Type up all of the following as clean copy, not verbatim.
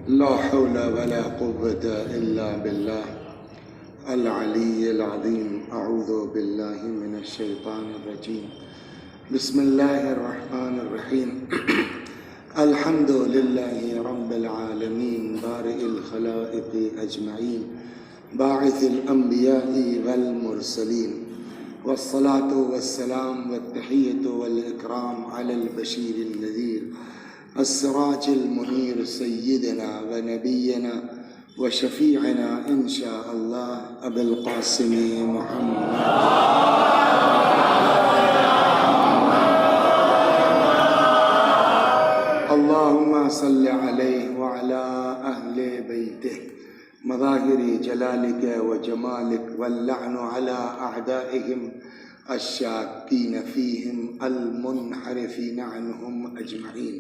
لا حول ولا قوة إلا بالله العلي العظيم. أعوذ بالله من الشيطان الرجيم. بسم الله الرحمن الرحيم. الحمد لله رب العالمين بارئ الخلائق أجمعين باعث الأنبياء والمرسلين، والصلاة والسلام والتحية والإكرام على البشير النذير السراج المنير سيدنا ونبينا وشفيعنا إن شاء الله أبي القاسم محمد. اللهم صل عليه وعلى أهل بيته مظاهر جلالك وجمالك، واللعن على أعدائهم الشاكين فيهم المنحرفين عنهم أجمعين.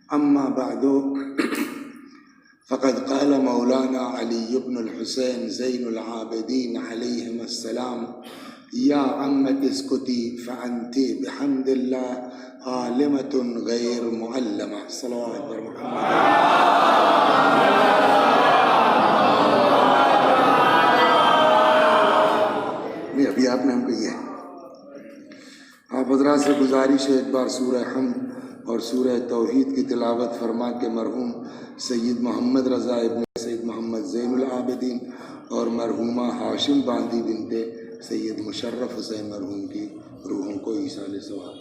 أما بعد، فقد قال مولانا علي بن الحسين زين العابدين عليهم السلام: يا عمة اسكتي فأنت بحمد الله عالمة غير معلمة. صلوات محمد. ابھی آپ نے ہم کو یہ آپ حضرات سے گزارش ہے، ایک بار سورہ حمد اور سورہ توحید کی تلاوت فرما کے مرحوم سید محمد رضا ابن سید محمد زین العابدین اور مرحومہ ہاشم باندی بنت سید مشرف حسین مرحوم کی روحوں کو ایصال ثواب.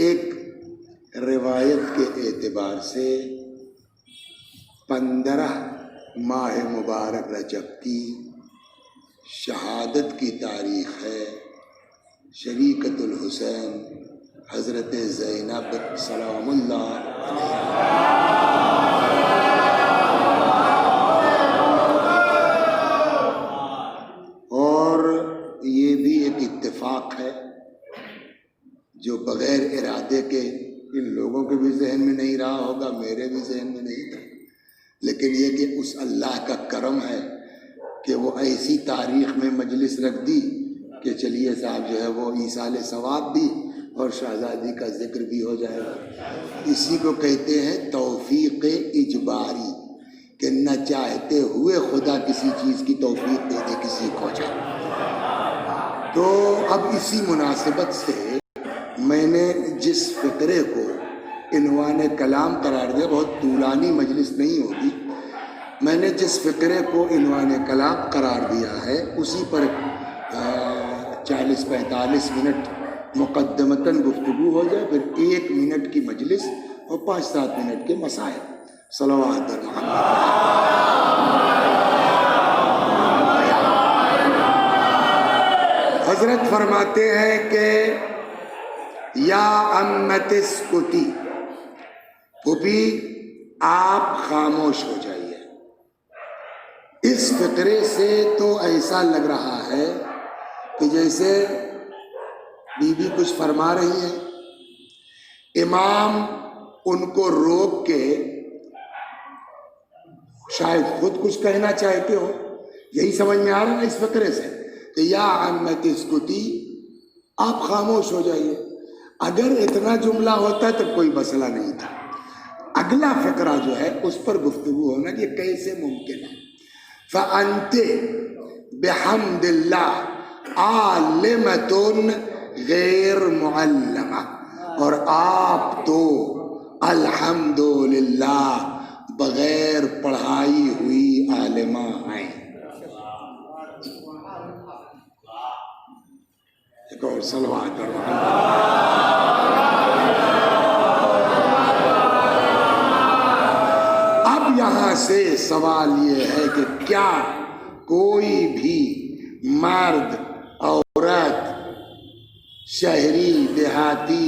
ایک روایت کے اعتبار سے 15 ماہ مبارک رجب کی شہادت کی تاریخ ہے شریکت الحسین حضرت زینب سلام اللہ علیہ. اور یہ بھی ایک اتفاق ہے جو بغیر ارادے کے ان لوگوں کے بھی ذہن میں نہیں رہا ہوگا، میرے بھی ذہن میں نہیں تھا، لیکن یہ کہ اس اللہ کا کرم ہے کہ وہ ایسی تاریخ میں مجلس رکھ دی کہ چلیے صاحب جو ہے وہ ایصال ثواب بھی اور شہزادی کا ذکر بھی ہو جائے گا. اسی کو کہتے ہیں توفیق اجباری، کہ نہ چاہتے ہوئے خدا کسی چیز کی توفیق دے دے کسی کو جائے. تو اب اسی مناسبت سے میں نے جس فقرے کو عنوان کلام قرار دیا، بہت طولانی مجلس نہیں ہوگی، میں نے جس فقرے کو عنوان کلام قرار دیا ہے اسی پر 40-45 منٹ مقدمتاً گفتگو ہو جائے، پھر 1 منٹ کی مجلس اور 5-7 منٹ کے مسائل. صلوات محمد. حضرت فرماتے ہیں کہ یا عمت اسکتی، پھوپھی آپ خاموش ہو جائیے. اس فقرے سے تو ایسا لگ رہا ہے کہ جیسے بی بی کچھ فرما رہی ہے، امام ان کو روک کے شاید خود کچھ کہنا چاہتے ہو. یہی سمجھ میں آ رہا ہے اس فقرے سے کہ یا عمت اسکتی، آپ خاموش ہو جائیے. اگر اتنا جملہ ہوتا تو کوئی مسئلہ نہیں تھا. اگلا فقرہ جو ہے اس پر گفتگو ہونا کہ یہ کیسے ممکن ہے. فَأَنْتِ بِحَمْدِ اللَّهِ عَالِمَةٌ غیر معلمہ، اور آپ تو الحمدللہ بغیر پڑھائی ہوئی عالمہ ہیں. ایک اور صلوات اور اب یہاں سے سوال یہ ہے کہ کیا کوئی بھی مرد، عورت، شہری، دیہاتی،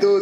2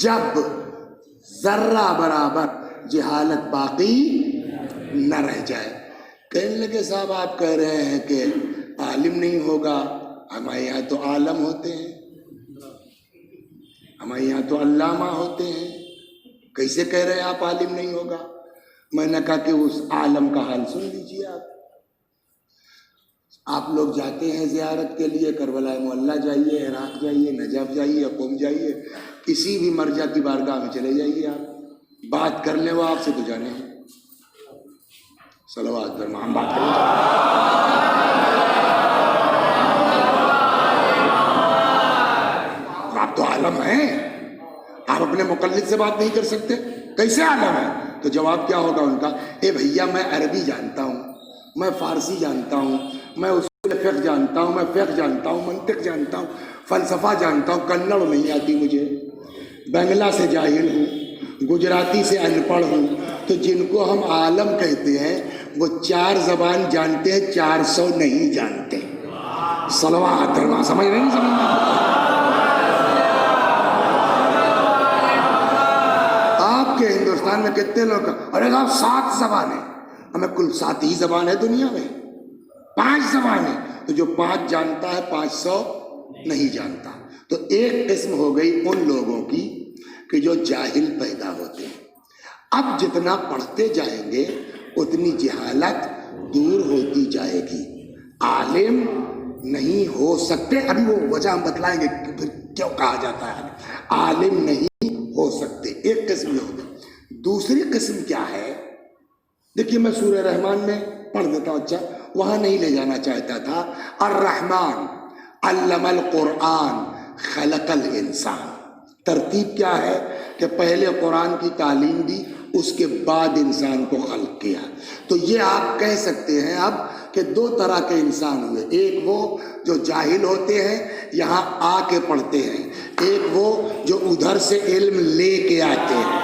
جب ذرہ برابر جہالت باقی نہ رہ جائے۔ کہنے لگے صاحب آپ کہہ رہے ہیں کہ عالم نہیں ہوگا، ہمارے یہاں تو عالم ہوتے ہیں، ہمارے یہاں تو علامہ ہوتے ہیں، کیسے کہہ رہے ہیں آپ عالم نہیں ہوگا؟ میں نے کہا کہ اس عالم کا حال سن لیجیے۔ آپ لوگ جاتے ہیں زیارت کے لیے، کربلا معلیٰ جائیے، عراق جائیے، نجف جائیے، قم جائیے، کسی بھی مرجع کی بارگاہ میں چلے جائیے، آپ بات کر لیں وہ آپ سے تو جانے ہیں، صلوات پر ہم بات کریں۔ آپ تو عالم ہیں، آپ اپنے مقلد سے بات نہیں کر سکتے، کیسے عالم ہے؟ تو جواب کیا ہوگا ان کا؟ اے بھیا میں عربی جانتا ہوں، میں فارسی جانتا ہوں، میں اصول فقہ جانتا ہوں، میں فقہ جانتا ہوں، منطق جانتا ہوں، فلسفہ جانتا ہوں، کنڑ نہیں آتی مجھے، بنگلہ سے جاہل ہوں، گجراتی سے ان پڑھ ہوں۔ تو جن کو ہم عالم کہتے ہیں وہ 4 زبان جانتے ہیں، 400 نہیں جانتے۔ صلوات اللہ، سمجھ رہے نہیں سمجھ؟ آپ کے ہندوستان میں کتنے لوگ؟ ارے صاحب 7 زبانیں، ہمیں کل 7 ہی زبان ہے دنیا میں، 5 زبانیں، تو جو 5 جانتا ہے 500 نہیں جانتا۔ تو ایک قسم ہو گئی ان لوگوں کی کہ جو جاہل پیدا ہوتے ہیں۔ اب جتنا پڑھتے جائیں گے اتنی جہالت دور ہوتی جائے گی، عالم نہیں ہو سکتے۔ ابھی وہ وجہ ہم بتلائیں گے کہ پھر کیوں کہا جاتا ہے عالم نہیں ہو سکتے۔ ایک قسم یہ ہوگی۔ دوسری قسم کیا ہے؟ دیکھیے میں سورہ رحمان میں پڑھ دیتا ہوں، اچھا وہاں نہیں لے جانا چاہتا تھا۔ الرحمن علم القرآن خلق الانسان۔ ترتیب کیا ہے کہ پہلے قرآن کی تعلیم دی، اس کے بعد انسان کو خلق کیا۔ تو یہ آپ کہہ سکتے ہیں اب کہ 2 طرح کے انسان ہوئے، ایک وہ جو جاہل ہوتے ہیں یہاں آ کے پڑھتے ہیں، ایک وہ جو ادھر سے علم لے کے آتے ہیں۔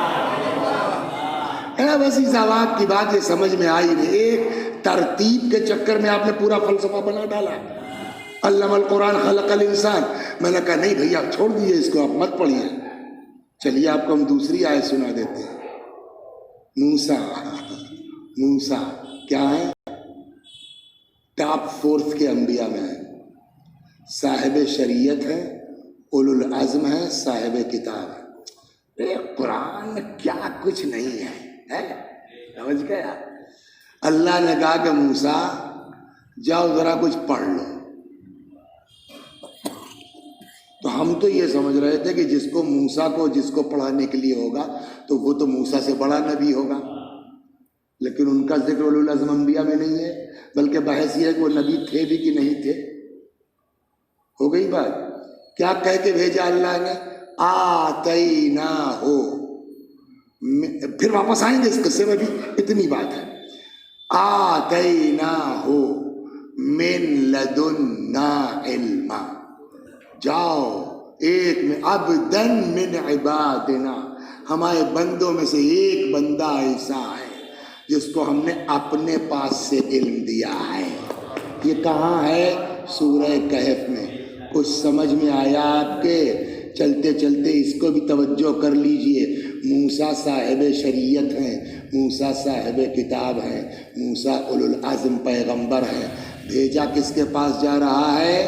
ویسی زوات کی بات یہ سمجھ میں آئی نہیں، ایک ترتیب کے چکر میں آپ نے پورا فلسفہ بنا ڈالا۔ علم القرآن خلق الانسان، میں نے کہا نہیں بھیا چھوڑ دیجیے اس کو، آپ مت پڑھیے، چلیے آپ کو ہم دوسری آیت سنا دیتے ہیں۔ موسیٰ کیا ہے؟ ٹاپ 4 کے انبیاء میں ہے، صاحب شریعت ہے، اولو العزم ہے، صاحب کتاب ہے۔ قرآن میں کیا کچھ نہیں ہے، سمجھ گیا؟ اللہ نے کہا کہ موسیٰ جاؤ ذرا کچھ پڑھ لو۔ تو ہم تو یہ سمجھ رہے تھے کہ جس کو موسیٰ کو جس کو پڑھانے کے لیے ہوگا تو وہ تو موسیٰ سے بڑا نبی ہوگا، لیکن ان کا ذکر اولو العزم انبیاء میں نہیں ہے، بلکہ بحث یہ ہے کہ وہ نبی تھے بھی کہ نہیں تھے۔ ہو گئی بات؟ کیا کہہ کے بھیجا اللہ نے؟ آتیناہ، پھر واپس آئیں گے اس قصے میں بھی، اتنی بات ہے۔ آتیناہ من لدنا علما، جاؤ ایک میں عبدن من عبادنا، ہمارے بندوں میں سے ایک بندہ ایسا ہے جس کو ہم نے اپنے پاس سے علم دیا ہے۔ یہ کہاں ہے؟ سورہ کہف میں۔ کچھ سمجھ میں آیا آپ کے؟ چلتے چلتے اس کو بھی توجہ کر لیجئے۔ موسیٰ صاحب شریعت ہیں، موسیٰ صاحب کتاب ہیں، موسیٰ اولو العزم پیغمبر ہیں۔ بھیجا کس کے پاس جا رہا ہے؟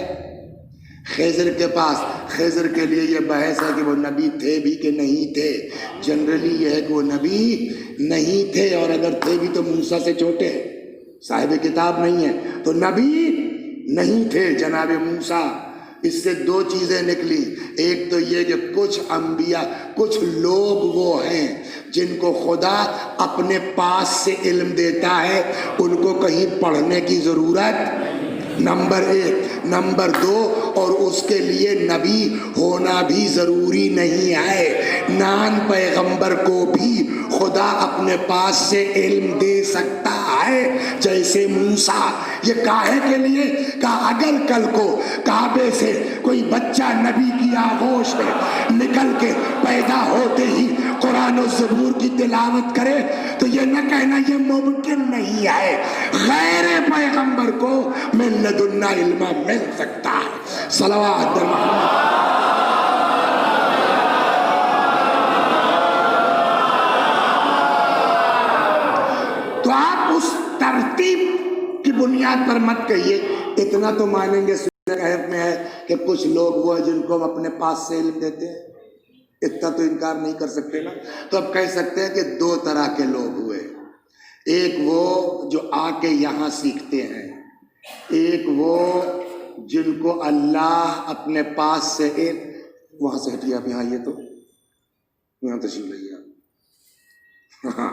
خضر کے پاس۔ خضر کے لیے یہ بحث ہے کہ وہ نبی تھے بھی کہ نہیں تھے۔ جنرلی یہ ہے کہ وہ نبی نہیں تھے، اور اگر تھے بھی تو موسیٰ سے چھوٹے، صاحب کتاب نہیں ہے تو نبی نہیں تھے جناب موسیٰ۔ اس سے 2 چیزیں نکلی، ایک تو یہ کہ کچھ انبیاء، کچھ لوگ وہ ہیں جن کو خدا اپنے پاس سے علم دیتا ہے، ان کو کہیں پڑھنے کی ضرورت، نمبر 1۔ نمبر 2، اور اس کے لیے نبی ہونا بھی ضروری نہیں ہے، نان پیغمبر کو بھی خدا اپنے پاس سے علم دے سکتا ہے، جیسے موسیٰ۔ یہ کاہے کے لیے؟ کہ اگر کل کو کعبے سے کوئی بچہ نبی کی آغوش میں نکل کے پیدا ہوتے ہی قرآن و زبور کی تلاوت کرے تو یہ نہ کہنا یہ ممکن نہیں ہے، غیر پیغمبر کو من لدنا علم مل سکتا ہے۔ صلوات محمد۔ بنیاد پر مت کہیے. اتنا تو مانیں گے سورہ کہف میں ہے کہ کچھ لوگ وہ ہیں جن کو ہم اپنے پاس سے علم دیتے ہیں. اتنا تو انکار نہیں کر سکتے نا. تو اب کہہ سکتے ہیں کہ دو طرح کے لوگ ہوئے. ایک وہ جو آ کے یہاں سیکھتے ہیں، ایک وہ جن کو اللہ اپنے پاس سے وہاں سے ہٹیے آپ یہاں. یہ تو یہاں تشریف لائیے آپ. ہاں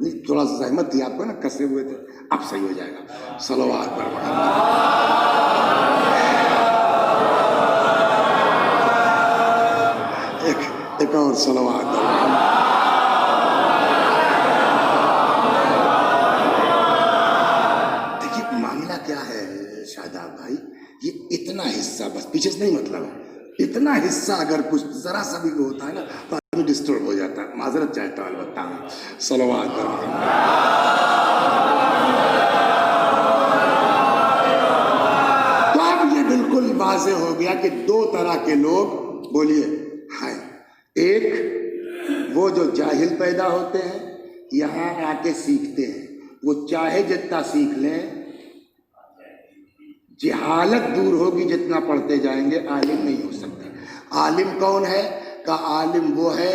نہیں، تھوڑا سا زحمت تھی آپ کو نا، کسے ہوئے تھے. اب صحیح ہو جائے گا. صلوات پر ایک اور صلوات. دیکھیے معاملہ کیا ہے شاداب بھائی، یہ اتنا حصہ بس پیچھے سے نہیں، مطلب اتنا حصہ اگر کچھ ذرا سا بھی ہوتا ہے نا تو آدمی ڈسٹرب ہو جاتا ہے. معذرت چاہتا ہوں البتہ. صلوات پر تو اب یہ بالکل واضح ہو گیا کہ دو طرح کے لوگ بولیے ہیں. ایک وہ جو جاہل پیدا ہوتے ہیں، یہاں آ کے سیکھتے ہیں. وہ چاہے جتنا سیکھ لیں، جہالت دور ہوگی جتنا پڑھتے جائیں گے، عالم نہیں ہو سکتے. عالم کون ہے؟ کہ عالم وہ ہے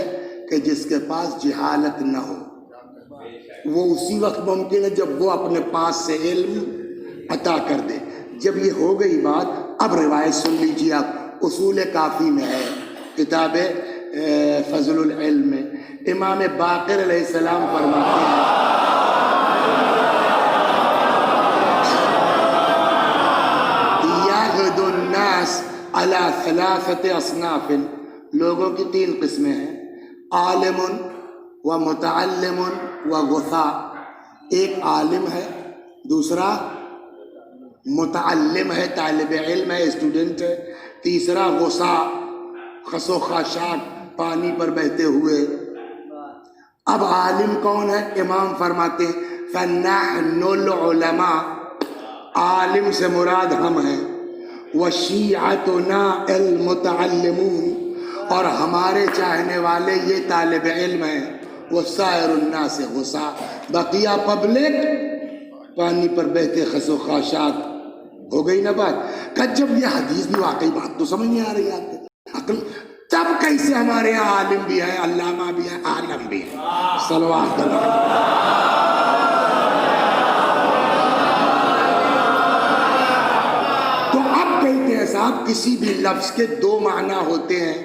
کہ جس کے پاس جہالت نہ ہو. وہ اسی وقت ممکن ہے جب وہ اپنے پاس سے علم عطا کر دے. جب یہ ہو گئی بات، اب روایت سن لیجیے آپ. اصول کافی میں ہے، کتاب فضل العلم میں امام باقر علیہ السلام فرماتے ہیں یعقد الناس علی ثلاثت اصناف. لوگوں کی تین قسمیں ہیں: عالم و متعلم و غثاء. ایک عالم ہے، دوسرا متعلم ہے، طالب علم ہے، اسٹوڈنٹ ہے، تیسرا غثاء، خس و خاشاک، پانی پر بہتے ہوئے. اب عالم کون ہے؟ امام فرماتے ہیں فَنَحْنُ الْعُلَمَاء. عالم سے مراد ہم ہیں. وَشِيعَتُنَا الْمُتَعَلِّمُونَ. اور ہمارے چاہنے والے یہ طالب علم ہیں. وَسَائِرُ النَّاسِ غُثَاء. بقیہ پبلک پانی پر بہتے خس و خاشاک. ہو گئی نا بات. کہ جب یہ حدیث بھی واقعی بات تو سمجھ نہیں آ رہی آپ کو عقل، تب کیسے ہمارے یہاں عالم بھی ہے، علامہ بھی ہے، عالم بھی ہے. صلوات اللہ. تو اب کہتے ہیں صاحب کسی بھی لفظ کے دو معنی ہوتے ہیں.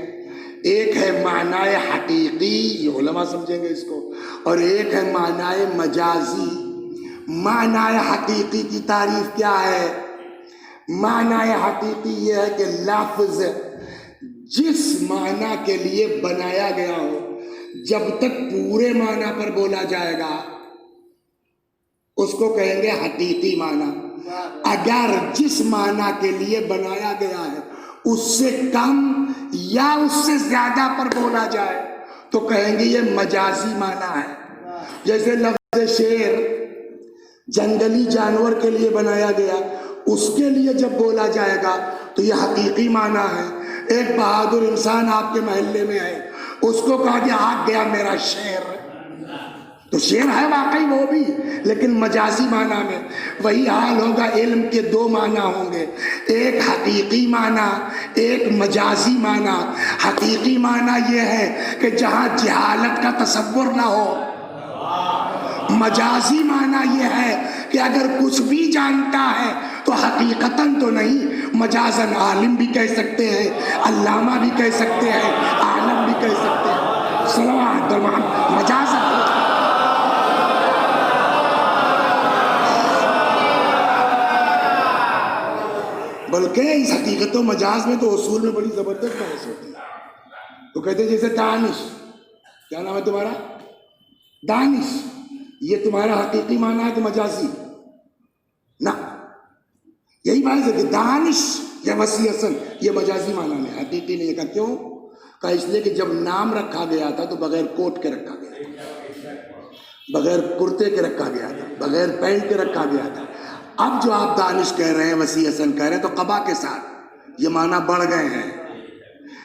ایک ہے معنی حقیقی، یہ علماء سمجھیں گے اس کو، اور ایک ہے معنی مجازی. معنی حقیقی کی تعریف کیا ہے؟ معنی حقیقی یہ ہے کہ لفظ جس معنی کے لیے بنایا گیا ہو، جب تک پورے معنی پر بولا جائے گا اس کو کہیں گے حقیقی معنی. اگر جس معنی کے لیے بنایا گیا ہے اس سے کم یا اس سے زیادہ پر بولا جائے تو کہیں گے یہ مجازی معنی ہے. جیسے لفظ شیر جنگلی جانور کے لیے بنایا گیا، اس کے لیے جب بولا جائے گا تو یہ حقیقی معنی ہے. ایک بہادر انسان آپ کے محلے میں ہے، اس کو کہا کہ آ گیا میرا شیر، تو شیر ہے واقعی وہ بھی، لیکن مجازی معنی میں. وہی حال ہوگا، علم کے دو معنی ہوں گے، ایک حقیقی معنی، ایک مجازی معنی. حقیقی معنی یہ ہے کہ جہاں جہالت کا تصور نہ ہو. مجازی معنی یہ ہے کہ اگر کچھ بھی جانتا ہے تو حقیقتاً تو نہیں، مجازاً عالم بھی کہہ سکتے ہیں، علامہ بھی کہہ سکتے ہیں، عالم بھی کہہ سکتے ہیں. صلوات درمان مجازاً. بلکہ اس حقیقت و مجاز میں تو اصول میں بڑی زبردست بحث ہوتی ہے. تو کہتے ہیں جیسے دانش، کیا نام ہے تمہارا؟ دانش. یہ تمہارا حقیقی معنی ہے کہ مجازی؟ نہ، یہی بات ہے کہ دانش یا وسیع اصل یہ مجازی معنی میں، حقیقی نہیں ہے. کیوں؟ کہ اس لیے کہ جب نام رکھا گیا تھا تو بغیر کوٹ کے رکھا گیا تھا، بغیر کرتے کے رکھا گیا تھا، بغیر پینٹ کے رکھا گیا تھا. اب جو آپ دانش کہہ رہے ہیں، وسیع اصل کہہ رہے ہیں، تو قبا کے ساتھ یہ معنی بڑھ گئے ہیں،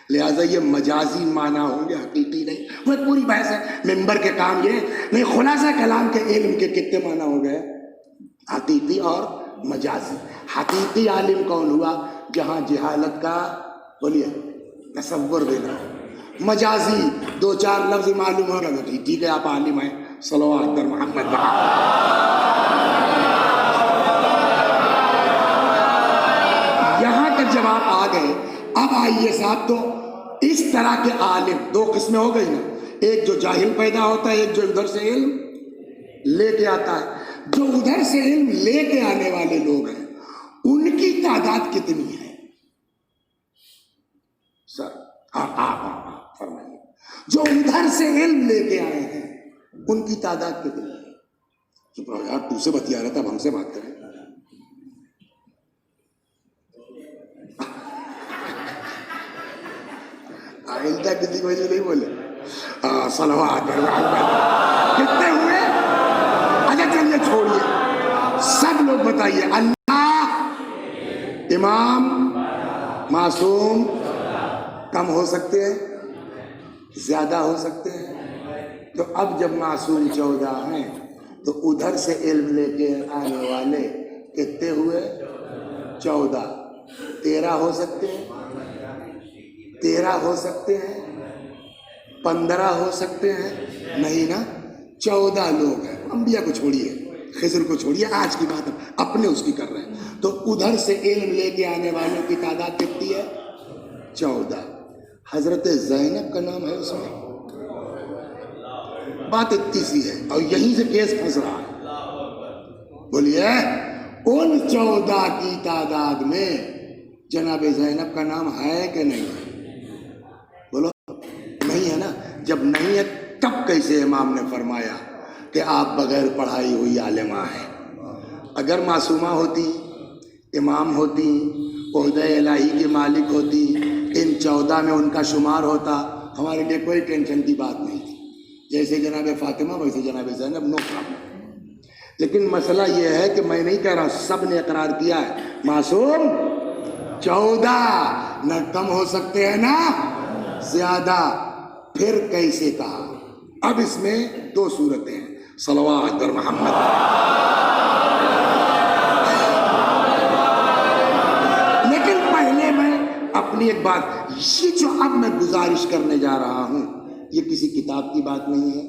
لہٰذا یہ مجازی معنی ہوں گے، حقیقی نہیں. وہ ایک پوری بحث ہے. ممبر کے کام یہ نہیں، خلاصہ کلام کے علم کے کتنے معنی ہو گئے؟ حقیقی اور مجازی. حقیقی عالم کون ہوا؟ جہاں جہالت کا بولیے تصور دینا. مجازی دو چار لفظ معلوم ہوگا تو ٹھیک ہے آپ عالم ہیں. صلوات در محمد. یہاں تک جب آپ آ گئے، اب آئیے صاحب، تو اس طرح کے عالم دو قسمیں ہو گئی نا. ایک جو جاہل پیدا ہوتا ہے، ایک جو ادھر سے علم لے کے آتا ہے. جو ادھر سے علم لے کے آنے والے لوگ ہیں ان کی تعداد کتنی ہے سر؟ آپ فرمائیے. جو ادھر سے علم لے کے آئے ہیں ان کی تعداد کتنی ہے؟ یار تو سے بتیا رہا تھا، اب ہم سے بات کریں. آئندہ کسی کو نہیں بولے. صلوات کتنے ہوئے؟ اچھا چلیے چھوڑیے، سب لوگ بتائیے. اللہ، امام، معصوم کم ہو سکتے ہیں، زیادہ ہو سکتے ہیں. تو اب جب معصوم 14 ہیں تو ادھر سے علم لے کے آنے والے کتنے ہوئے؟ 14. 13 ہو سکتے ہیں، 13 ہو سکتے ہیں، 15 ہو سکتے ہیں، نہیں نا. 14 لوگ ہیں. انبیاء کو چھوڑیے، خضر کو چھوڑیے، آج کی بات اپنے اس کی کر رہے ہیں. تو ادھر سے علم لے کے آنے والوں کی تعداد کتنی ہے؟ 14. حضرت زینب کا نام ہے اس میں. بات اتنی سی ہے اور یہیں سے کیس پھنس رہا ہے. بولیے ان 14 کی تعداد میں جناب زینب کا نام ہے کہ نہیں ہے؟ بولو نہیں ہے نا. جب نہیں ہے تب کیسے امام نے فرمایا کہ آپ بغیر پڑھائی ہوئی عالمہ ہیں؟ اگر معصومہ ہوتی، امام ہوتی، عہدہ الہی کے مالک ہوتی، ان 14 میں ان کا شمار ہوتا، ہمارے لیے کوئی ٹینشن کی بات نہیں تھی. جیسے جناب فاطمہ ویسے جناب زینب، نو پرابلم. لیکن مسئلہ یہ ہے کہ میں نہیں کہہ رہا، سب نے اقرار کیا ہے معصوم 14، نہ کم ہو سکتے ہیں نہ زیادہ. پھر کیسے کہا؟ اب اس میں دو صورتیں ہیں. صلوات در محمد. لیکن پہلے میں اپنی ایک بات، یہ جو اب میں گزارش کرنے جا رہا ہوں، یہ کسی کتاب کی بات نہیں ہے،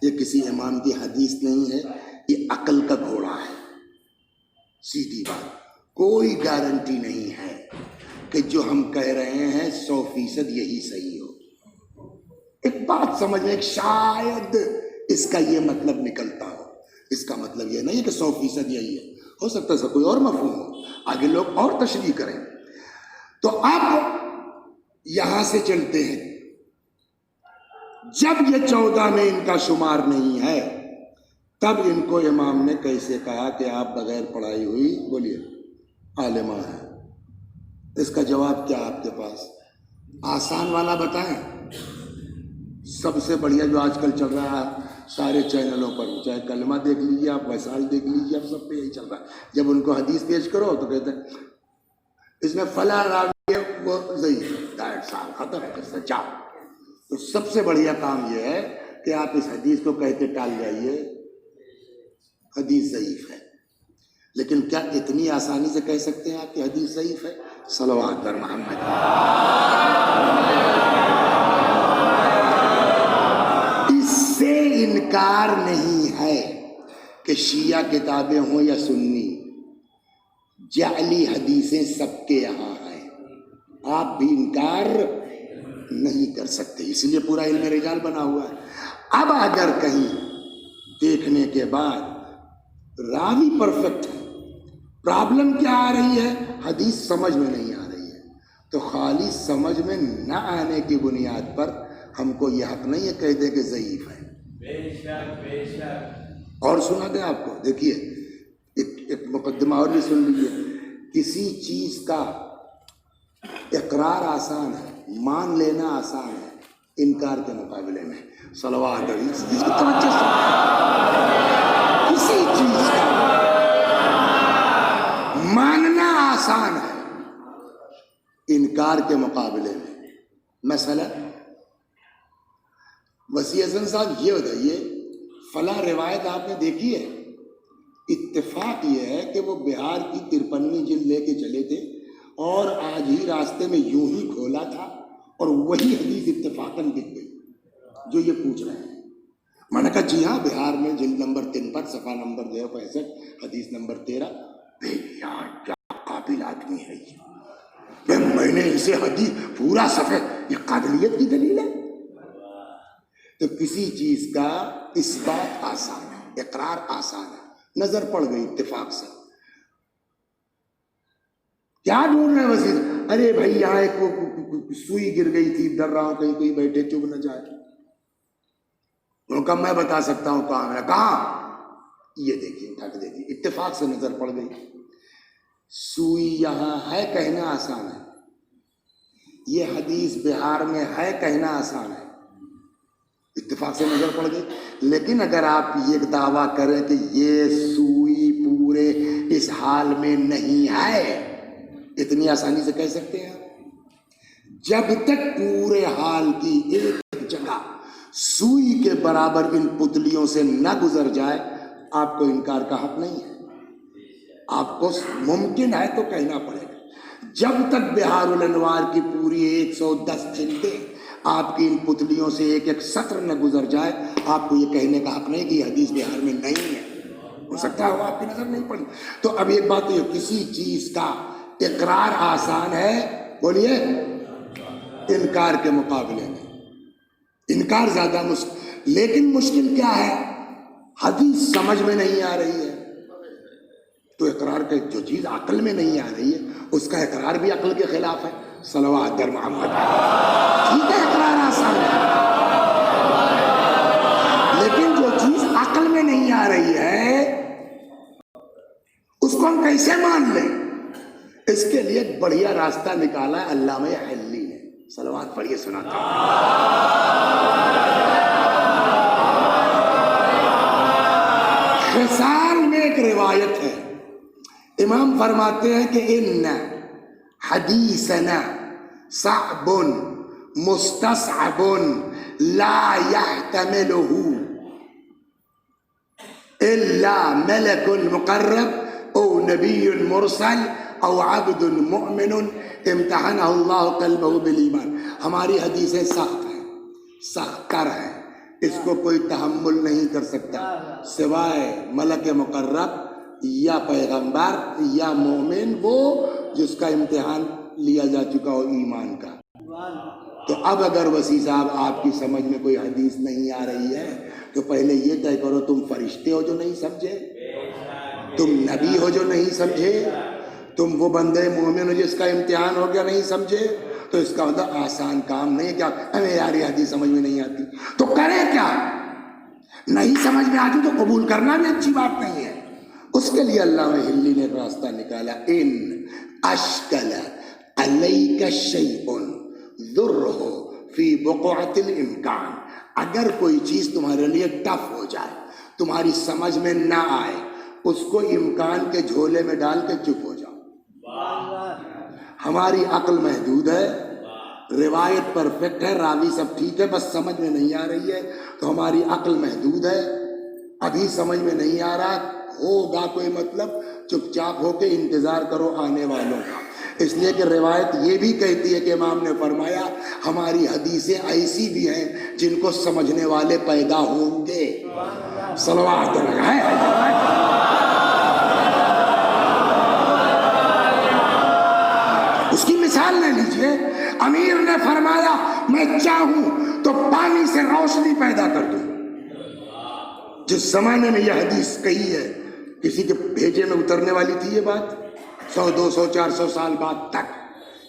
یہ کسی امام کی حدیث نہیں ہے، یہ عقل کا گھوڑا ہے. سیدھی بات، کوئی گارنٹی نہیں ہے کہ جو ہم کہہ رہے ہیں 100% یہی صحیح ہو. ایک بات سمجھ میں، شاید اس کا یہ مطلب نکلتا ہو. اس کا مطلب یہ نہیں کہ 100% یہی ہے، ہو سکتا ہے کوئی اور مفہوم ہو، آگے لوگ اور تشریح کریں. تو اب یہاں سے چلتے ہیں. جب یہ 14 میں ان کا شمار نہیں ہے تب ان کو امام نے کیسے کہا کہ آپ بغیر پڑھائی ہوئی بولیے عالمہ ہیں؟ اس کا جواب کیا آپ کے پاس؟ آسان والا بتائیں. سب سے بڑھیا جو آج کل چل رہا ہے سارے چینلوں پر، چاہے کلمہ دیکھ لیجیے آپ، ویسال دیکھ لیجیے آپ، سب پہ یہی چل رہا ہے. جب ان کو حدیث پیش کرو تو کہتے ہیں اس میں فلاں راوی ہے وہ ضعیف ہے، ڈائٹ سال ختم ہے، اس سے جاؤ. تو سب سے بڑھیا کام یہ ہے کہ آپ اس حدیث کو کہتے ٹال جائیے حدیث ضعیف ہے. لیکن کیا اتنی آسانی سے کہہ سکتے ہیں آپ کی حدیث ضعیف ہے؟ صلوات در محمد. اس سے انکار نہیں ہے کہ شیعہ کتابیں ہوں یا سنی، جعلی حدیثیں سب کے یہاں ہیں، آپ بھی انکار نہیں کر سکتے. اس لیے پورا علم رجال بنا ہوا ہے. اب اگر کہیں دیکھنے کے بعد راوی پرفیکٹ ہے، پرابلم کیا آ رہی ہے؟ حدیث سمجھ میں نہیں آ رہی ہے، تو خالی سمجھ میں نہ آنے کی بنیاد پر ہم کو یہ حق نہیں ہے کہہ دے کہ ضعیف ہے. بے شک. اور سنا دیں آپ کو، دیکھیے ایک مقدمہ اور بھی سن لیجیے. کسی چیز کا اقرار آسان ہے، مان لینا آسان ہے انکار کے مقابلے میں. صلوات علیہ. اس کی توجہ سے کسی چیز کا ماننا آسان ہے انکار کے مقابلے میں. مثلا وسیع حسن صاحب یہ بتائیے، فلاں روایت آپ نے دیکھی ہے؟ اتفاق یہ ہے کہ وہ بہار کی 53ویں جلد لے کے چلے تھے اور آج ہی راستے میں یوں ہی کھولا تھا اور وہی حدیث اتفاقاً دکھ گئی جو یہ پوچھ رہے ہیں. میں نے کہا جی ہاں بہار میں جلد نمبر 3 پر صفحہ نمبر 65 حدیث نمبر 13. یار کیا قابل آدمی ہے یہ, میں نے اسے حدیث پورا صفحہ, یہ قابلیت کی دلیل ہے. تو کسی چیز کا اس بات آسان ہے, اقرار آسان ہے. نظر پڑ گئی اتفاق سے. کیا ڈھونڈ رہے ہیں وزیر؟ ارے بھائی یہاں ایک سوئی گر گئی تھی, ڈر رہا ہوں کہیں کوئی بیٹھے چب نہ جائے. کہا میں بتا سکتا ہوں کہاں ہے. کہاں؟ یہ دیکھیے, اٹھا کے دیکھیے. اتفاق سے نظر پڑ گئی. سوئی یہاں ہے کہنا آسان ہے, یہ حدیث بہار میں ہے کہنا آسان ہے. اتفاق سے نظر پڑ گئی. لیکن اگر آپ یہ دعویٰ کریں کہ یہ سوئی پورے اس حال میں نہیں ہے, اتنی آسانی سے کہہ سکتے ہیں؟ جب تک پورے حال کی ایک جگہ سوئی کے برابر ان پتلیوں سے نہ گزر جائے, آپ کو انکار کا حق نہیں ہے. آپ کو ممکن ہے تو کہنا پڑے گا. جب تک بہار الانوار کی پوری 110 جلدیں آپ کی ان پتلیوں سے ایک ایک سطر نہ گزر جائے, آپ کو یہ کہنے کا حق نہیں کہ یہ حدیث بہار میں نہیں ہے. ہو سکتا ہے وہ آپ کی نظر نہیں پڑی. تو اب ایک بات یہ, کسی چیز کا اقرار آسان ہے, بولیے, انکار کے مقابلے میں انکار زیادہ مشکل. لیکن مشکل کیا ہے؟ حدیث سمجھ میں نہیں آ رہی ہے تو اقرار کے, جو چیز عقل میں نہیں آ رہی ہے اس کا اقرار بھی عقل کے خلاف ہے. صلوات در محمد. ٹھیک ہے اقرار آسان ہے, لیکن جو چیز عقل میں نہیں آ رہی ہے اس کو ہم کیسے مان لیں؟ اس کے لیے ایک بڑھیا راستہ نکالا ہے علامہ حلی نے. صلوات پڑھیے, سناتا ہوں. خصال میں ایک روایت ہے, امام فرماتے ہیں کہ ان حدیثنا صعب مستصعب لا يحتمله الا ملك مقرب او نبی مرسل او عبد مؤمن امتحنہ اللہ قلبہ بالایمان. ہماری حدیثیں سخت ہیں, سخت کر ہیں, اس کو کوئی تحمل نہیں کر سکتا سوائے ملک مقرب یا پیغمبر یا مومن, وہ جس کا امتحان لیا جا چکا ہو ایمان کا. تو اب اگر وسیع صاحب آپ کی سمجھ میں کوئی حدیث نہیں آ رہی ہے تو پہلے یہ طے کرو تم فرشتے ہو جو نہیں سمجھے, تم نبی ہو جو نہیں سمجھے, تم وہ بندے مومن ہو جس کا امتحان ہو گیا نہیں سمجھے. تو اس کا مطلب آسان کام نہیں ہے کہ ہمیں یار یہ حدیث سمجھ میں نہیں آتی تو کریں کیا؟ نہیں سمجھ میں آتی تو قبول کرنا بھی اچھی بات نہیں ہے. اس کے لیے علامہ حلی نے ایک راستہ نکالا. ان اشکل علیک شیء ذرہ فی بقعۃ الامکان, اگر کوئی چیز تمہارے لیے ٹف ہو جائے, تمہاری سمجھ میں نہ آئے, اس کو امکان کے جھولے میں ڈال کے چپ ہو جاؤ. ہماری عقل محدود ہے, روایت پرفیکٹ ہے, راوی سب ٹھیک ہے, بس سمجھ میں نہیں آ رہی ہے. تو ہماری عقل محدود ہے, ابھی سمجھ میں نہیں آ رہا, ہوگا کوئی مطلب, چپ چاپ ہو کے انتظار کرو آنے والوں کا. اس لیے کہ روایت یہ بھی کہتی ہے کہ امام نے فرمایا ہماری حدیثیں ایسی بھی ہیں جن کو سمجھنے والے پیدا ہوں گے. صلوات ہے. اس کی مثال لے لیجئے, امیر نے فرمایا میں چاہوں تو پانی سے روشنی پیدا کر دوں. جس زمانے میں یہ حدیث کہی ہے, کسی کے بھیجے میں اترنے والی تھی یہ بات؟ 100 200 400 سال بعد تک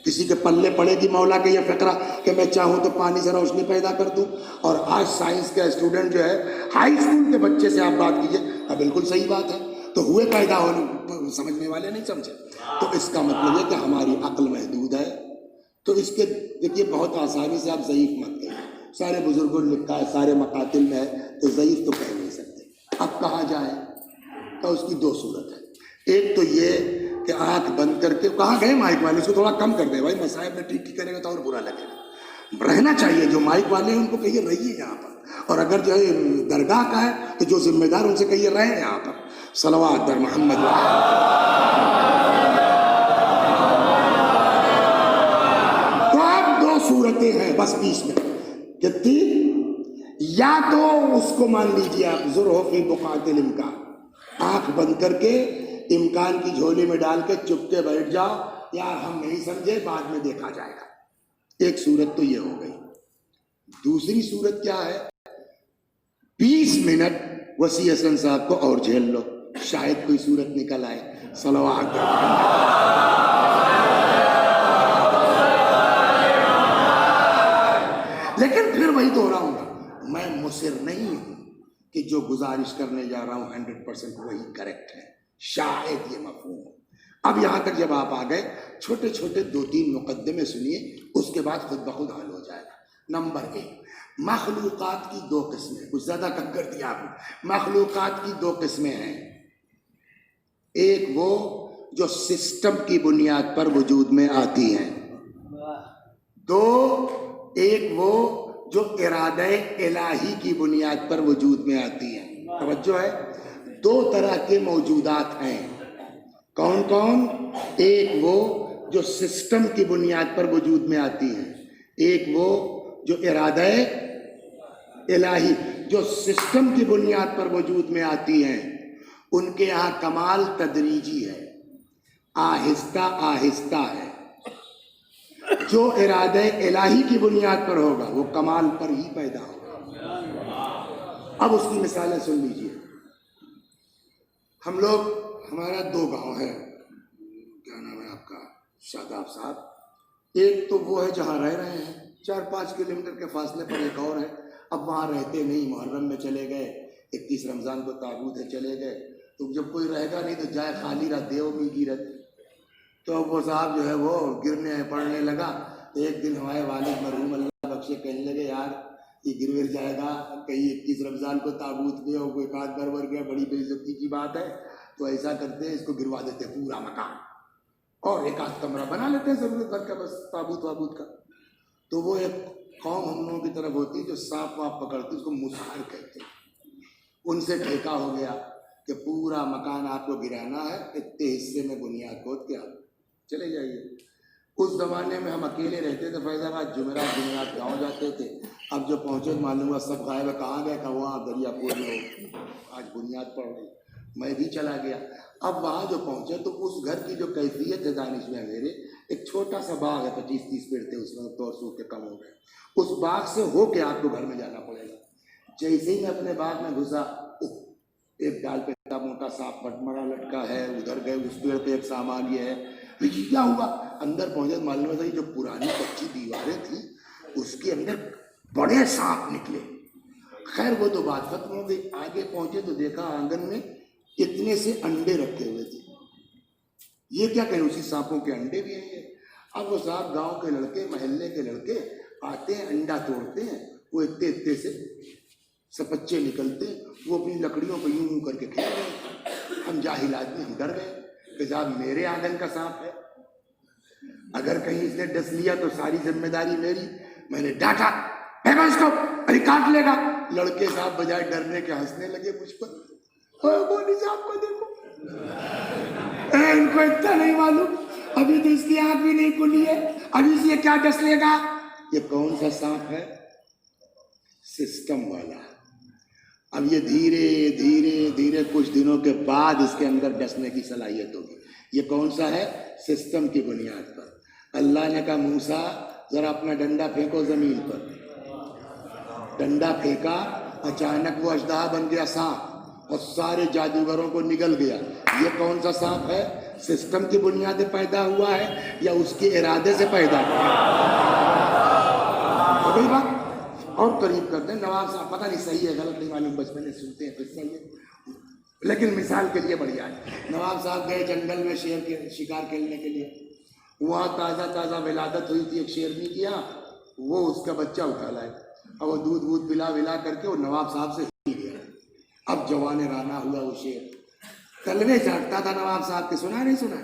کسی کے پلے پڑے گی مولا کے یہ فقرہ کہ میں چاہوں تو پانی سے روشنی پیدا کر دوں؟ اور آج سائنس کا اسٹوڈنٹ جو ہے, ہائی اسکول کے بچے سے آپ بات کیجئے, بالکل صحیح بات ہے, تو ہوئے پیدا ہونے, سمجھنے والے نہیں سمجھے. تو اس کا مطلب ہے کہ ہماری عقل محدود ہے. تو اس کے دیکھیے بہت آسانی سے آپ ضعیف مت کہیں, سارے بزرگوں نے لکھا ہے, سارے مقاتل میں ہے, تو ضعیف تو کہہ نہیں سکتے. اب کہاں جائے؟ تو اس کی 2 صورت ہے. ایک تو یہ کہ آنکھ بند کر کے, کہاں گئے مائک والے, اس کو تھوڑا کم کر دے بھائی, مصاحب میں ٹھیک ٹھیک کرے گا تو اور برا لگے گا. رہنا چاہیے, جو مائک والے ہیں ان کو کہیے رہیے یہاں پر, اور اگر جو ہے درگاہ کا ہے تو جو ذمہ دار ان سے کہیے رہیں یہاں پر. صلوات در محمد تو اب 2 صورتیں ہیں بس بیچ میں کتنی، یا تو اس کو مان لیجیے آپ ذرو فی بقعۃ الامکان، آنکھ بند کر کے امکان کی جھولی میں ڈال کے چپ کے بیٹھ جاؤ، یار ہم نہیں سمجھے بعد میں دیکھا جائے گا. ایک صورت تو یہ ہو گئی. دوسری صورت کیا ہے، 20 منٹ وسیع حسن صاحب کو اور جھیل لو، شاید کوئی صورت نکل آئے. صلوات. لیکن پھر وہی دوہراؤں گا، میں مصر نہیں ہوں کہ جو گزارش کرنے جا رہا ہوں 100% وہی کریکٹ ہے، شاید یہ مفہوم ہو. اب یہاں تک جب آپ آ گئے، چھوٹے چھوٹے 2-3 مقدمے سنیے، اس کے بعد خود بخود حل ہو جائے گا. نمبر 1، مخلوقات کی 2 قسمیں، کچھ زیادہ کم کر دیا آپ نے. مخلوقات کی 2 قسمیں ہیں، ایک وہ جو سسٹم کی بنیاد پر وجود میں آتی ہیں، 2 ایک وہ جو ارادہ الہی کی بنیاد پر وجود میں آتی ہیں. توجہ ہے، 2 طرح کے موجودات ہیں. کون کون؟ ایک وہ جو سسٹم کی بنیاد پر وجود میں آتی ہیں، ایک وہ جو ارادہ الہی جو سسٹم کی بنیاد پر وجود میں آتی ہیں. ان کے یہاں کمال تدریجی ہے، آہستہ آہستہ ہے. جو ارادہ الہی کی بنیاد پر ہوگا وہ کمال پر ہی پیدا ہوگا. اب اس کی مثالیں سن لیجئے. ہم لوگ، ہمارا 2 گاؤں ہے، کیا نام ہے آپ کا، شاداب صاحب. ایک تو وہ ہے جہاں رہ رہے ہیں، 4-5 کلومیٹر کے فاصلے پر ایک اور ہے. اب وہاں رہتے نہیں، محرم میں چلے گئے، 31 رمضان کو تابوت ہے چلے گئے. تو جب کوئی رہے گا نہیں تو جائے خالی رہ دیو بھی گرت. تو اب وہ صاحب جو ہے وہ گرنے پڑنے لگا. تو ایک دن ہمارے والد مرحوم اللہ بخشے کہنے لگے، یار یہ گر جائے گا کہیں 31 رمضان کو تابوت میں اور کوئی ایک آدھ بار گیا، بڑی بے عزتی کی بات ہے. تو ایسا کرتے ہیں، اس کو گروا دیتے پورا مکان اور ایک آدھ کمرہ بنا لیتے ہیں ضرورت بھر کا، بس تابوت وابوت کا. تو وہ ایک قوم ہم لوگوں کی طرف ہوتی ہے جو سانپ واپ پکڑتی، اس کو مسحر کہتے ہیں. ان سے ٹھیکہ ہو گیا کہ پورا مکان آپ کو گرانا ہے، اتنے حصے میں بنیاد کھود کے آپ چلے جائیے. اس زمانے میں ہم اکیلے رہتے تھے فیض آباد، جمعرات گاؤں جاتے تھے. اب جو پہنچے معلوم ہوا سب غائب ہے. کہاں گئے؟ کہ وہاں دریا پور میں آج بنیاد پڑ رہی. میں بھی چلا گیا. اب وہاں جو پہنچے تو اس گھر کی جو کیفیت ہے دانش میں میرے، ایک چھوٹا سا باغ ہے، 25-30 پیڑ تھے اس میں، تو سو کے کم ہو گئے. اس باغ سے ہو کے آپ کو گھر میں جانا پڑے گا. جیسے ہی میں اپنے باغ میں گھسا، ایک ڈال پہ اتنا موٹا سانپ بٹمرا لٹکا ہے. ادھر گئے، اس پیڑ پہ ایک سامان یہ ہے. کیا ہوا؟ اندر پہنچے معلوم ہے جو پرانی کچی دیواریں تھیں اس کے اندر بڑے سانپ نکلے. خیر وہ تو بات ختم ہو گئی. آگے پہنچے تو دیکھا آنگن میں اتنے سے انڈے رکھے ہوئے تھے. یہ کیا کہیں، اسی سانپوں کے انڈے بھی ہیں یہ. اب وہ صاحب گاؤں کے لڑکے، محلے کے لڑکے آتے ہیں، انڈا توڑتے ہیں، وہ اتنے اتنے سے سپچے نکلتے ہیں. وہ اپنی لکڑیوں پہ یوں کر کے کھیل رہے. ہم جاہل آدمی، ہم ڈر گئے کہ صاحب میرے آنگن کا سانپ ہے، اگر کہیں اس نے ڈس لیا تو ساری ذمہ داری میری. میں نے ڈانٹا، پھینکو اس کو، ابھی کاٹ لے گا. لڑکے صاحب بجائے ڈرنے کے ہنسنے لگے مجھ پر. مولوی صاحب کو دیکھو، ان کو اتنا نہیں معلوم، ابھی تو اس کی آنکھ بھی نہیں کھلی ہے، ابھی سے یہ کیا ڈس لے گا. یہ کون سا سانپ ہے؟ سسٹم والا. اب یہ دھیرے دھیرے دھیرے کچھ دنوں کے بعد اس کے اندر ڈسنے کی صلاحیت ہوگی. یہ کون سا ہے؟ سسٹم کی بنیاد پر. اللہ نے کہا موسیٰ ذرا اپنا ڈنڈا پھینکو زمین پر. ڈنڈا پھینکا، اچانک وہ اژدہا بن گیا سانپ اور سارے جادوگروں کو نگل گیا. یہ کون سا سانپ ہے؟ سسٹم کی بنیاد پیدا ہوا ہے یا اس کے ارادے سے پیدا ہوا؟ ہو گئی بات. اور قریب کرتے ہیں نواب صاحب، پتہ نہیں صحیح ہے غلط نہیں معلوم، بچپن میں سنتے ہیں پھر صحیح ہے لیکن مثال کے لیے بڑھیا ہے. نواب صاحب گئے جنگل میں شیر کے شکار کھیلنے کے لیے. وہاں تازہ تازہ ولادت ہوئی تھی ایک شیرنی کی یہاں. وہ اس کا بچہ اٹھا لائے اور وہ دودھ وودھ پلا کر کے وہ نواب صاحب سے ہل گیا. اب جوان رانا ہوا وہ شیر، تلوے چاٹتا تھا نواب صاحب کے. سنا نہیں سنا؟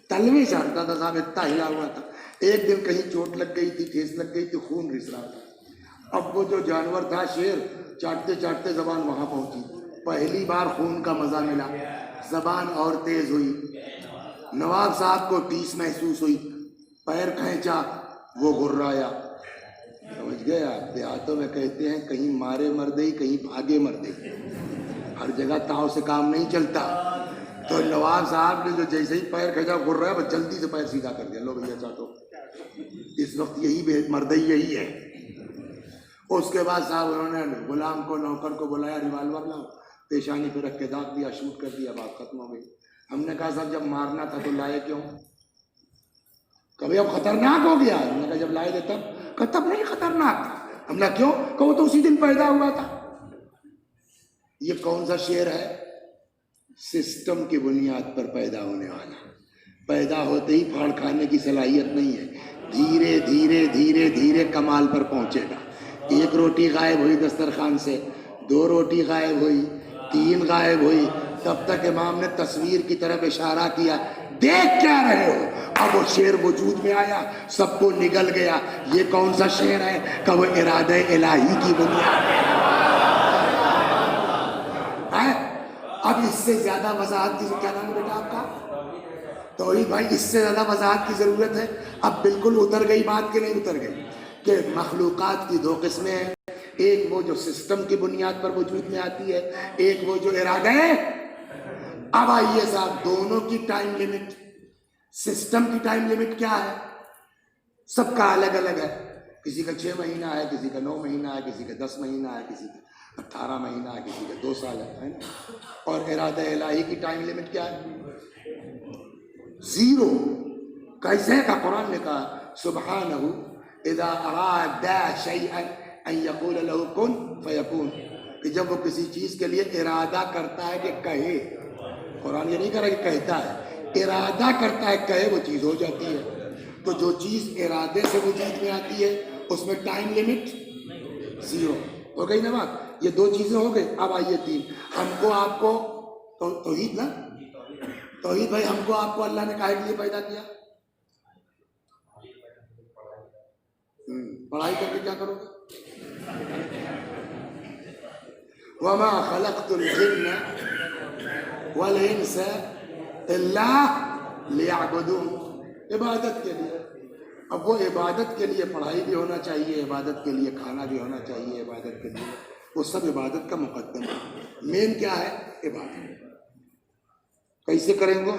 تلوے چاٹتا تھا صاحب، اتنا ہلا ہوا تھا. ایک دن کہیں چوٹ لگ گئی تھی، ٹھیس لگ گئی تھی، خون رس رہا تھا. اب وہ جو جانور تھا شیر، چاٹتے چاٹتے زبان وہاں پہنچی. پہلی بار خون کا مزہ ملا. زبان اور تیز ہوئی. نواب صاحب کو ٹیس محسوس ہوئی, پیر کھینچا, وہ غرایا. سمجھ گئے آپ؟ دیہاتوں میں کہتے ہیں کہیں مارے مردئی کہیں بھاگے مردئی, ہر جگہ تاؤ سے کام نہیں چلتا. تو نواب صاحب نے جو جیسے ہی پیر کھینچا غرایا, بس جلدی سے پیر سیدھا کر دیا, لو بھیا چاٹو. اس وقت یہی مردئی یہی ہے. اس کے بعد صاحب انہوں نے غلام کو, نوکر کو بلایا, ریوالور لاؤ, پیشانی پہ رکھ کے داغ دیا, شوٹ کر دیا, بات ختم ہو گئی. ہم نے کہا صاحب جب مارنا تھا تو لائے کیوں؟ کبھی اب خطرناک ہو گیا. ہم نے کہا جب لائے تھے تب نہیں خطرناک تھا. ہم نے کیوں؟ کہ وہ تو اسی دن پیدا ہوا تھا. یہ کون سا شعر ہے؟ سسٹم کی بنیاد پر پیدا ہونے والا. پیدا ہوتے ہی پھاڑ کھانے کی صلاحیت نہیں ہے, دھیرے دھیرے دھیرے دھیرے کمال پر پہنچے گا. ایک روٹی غائب ہوئی دسترخوان سے, 2 روٹی غائب ہوئی, 3 غائب ہوئی, تب تک امام نے تصویر کی طرف اشارہ کیا, دیکھ کیا رہے ہو؟ اب وہ شعر وجود میں آیا, سب کو نگل گیا. یہ کون سا شعر ہے؟ کہ وہ ارادہ الہی کی بنیاد ہے. اب اس سے زیادہ وضاحت کی, کیا نام ہے بیٹا آپ کا؟ توحید. بھائی اس سے زیادہ وضاحت کی ضرورت ہے؟ اب بالکل اتر گئی بات کہ نہیں اتر گئی؟ کہ مخلوقات کی 2 قسمیں ہیں, ایک وہ جو سسٹم کی بنیاد پر وجود میں آتی ہے, ایک وہ جو ارادہ ہے. اب آئیے صاحب, دونوں کی ٹائم لمٹ, سسٹم کی ٹائم لمٹ کیا ہے؟ سب کا الگ الگ ہے. کسی کا 6 مہینہ ہے, کسی کا 9 مہینہ ہے, کسی کا 10 مہینہ ہے, کسی کا 18 مہینہ ہے, کسی کا 2 سال ہے نا. اور ارادہ الہی کی ٹائم لمٹ کیا ہے؟ 0. کیسے کا قرآن نے کہا سبحانہ اذا اراد شیئا ان یقول له کن فیکون, کہ جب وہ کسی چیز کے لیے ارادہ کرتا ہے کہ کہے. قرآن یہ نہیں کہہ رہا کہ کہتا ہے, ارادہ کرتا ہے کہے, وہ چیز ہو جاتی ہے. تو جو چیز ارادے سے وجود میں آتی ہے اس میں ٹائم لمٹ 0 ہو گئی نا بات. یہ 2 چیزیں ہو گئی. اب آئیے 3. ہم کو آپ کو توحید نا, توحید بھائی, ہم کو آپ کو اللہ نے کاہے کے لیے پیدا کیا؟ پڑھائی کر کے کیا کرو گے؟ وما خلقت الجن والانس الا لیعبدون, عبادت کے لیے. اب وہ عبادت کے لیے پڑھائی بھی ہونا چاہیے, عبادت کے لیے کھانا بھی ہونا چاہیے, عبادت کے لیے وہ سب عبادت کا مقدم ہے. مین کیا ہے؟ عبادت. کیسے کریں گے؟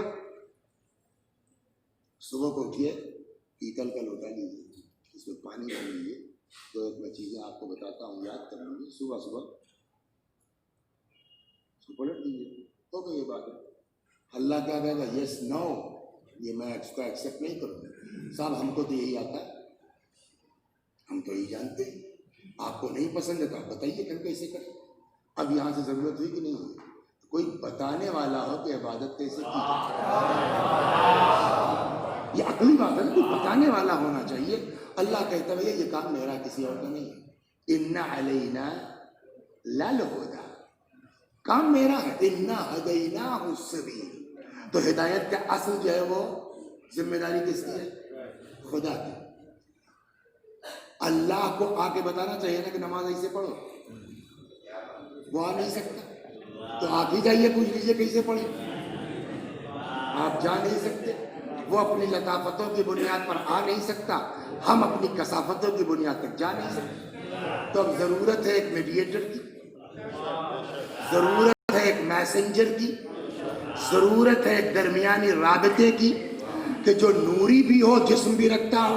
صبح کو اٹھیے, پیتل کا لوٹا لیجیے, اس میں پانی ڈال لیجیے, 2 میں چیزیں آپ کو بتاتا ہوں, یاد کر لیجیے. صبح صبح پلٹ دیجیے, تو یہ بات ہے. اللہ کیا کہے گا؟ یس نو, یہ میں اس کو ایکسیپٹ نہیں کروں گا. صاحب ہم کو تو یہی آتا ہے, ہم تو یہی جانتے ہیں, آپ کو نہیں پسند ہے تو آپ بتائیے کہ ہم کیسے کریں. اب یہاں سے ضرورت ہوئی کہ نہیں ہوئی؟ کوئی بتانے والا ہو کہ عبادت کیسے کی جائے. یہ عقلی بات ہے, کوئی بتانے والا ہونا چاہیے. اللہ کہتا ہے یہ کام میرا, کسی اور کا نہیں ہے. اِنَّ عَلَيْنَا لَلْهُدَىٰ, کام میرا ہے. اِنَّا هَدَيْنَاهُ السَّبِيلَ, تو ہدایت کا اصل جو ہے وہ ذمہ داری کس کی ہے؟ خدا کی. اللہ کو آ کے بتانا چاہیے نا کہ نماز ایسے پڑھو, وہ آ نہیں سکتا. تو آپ ہی جائیے پوچھ لیجیے کیسے پڑھیں. آپ جا نہیں سکتے. وہ اپنی لطافتوں کی بنیاد پر آ نہیں سکتا, ہم اپنی کثافتوں کی بنیاد پر جا نہیں سکتے. تو اب ضرورت ہے ایک میڈیٹر کی, ضرورت ہے ایک میسنجر کی, ضرورت ہے ایک درمیانی رابطے کی, کہ جو نوری بھی ہو جسم بھی رکھتا ہو.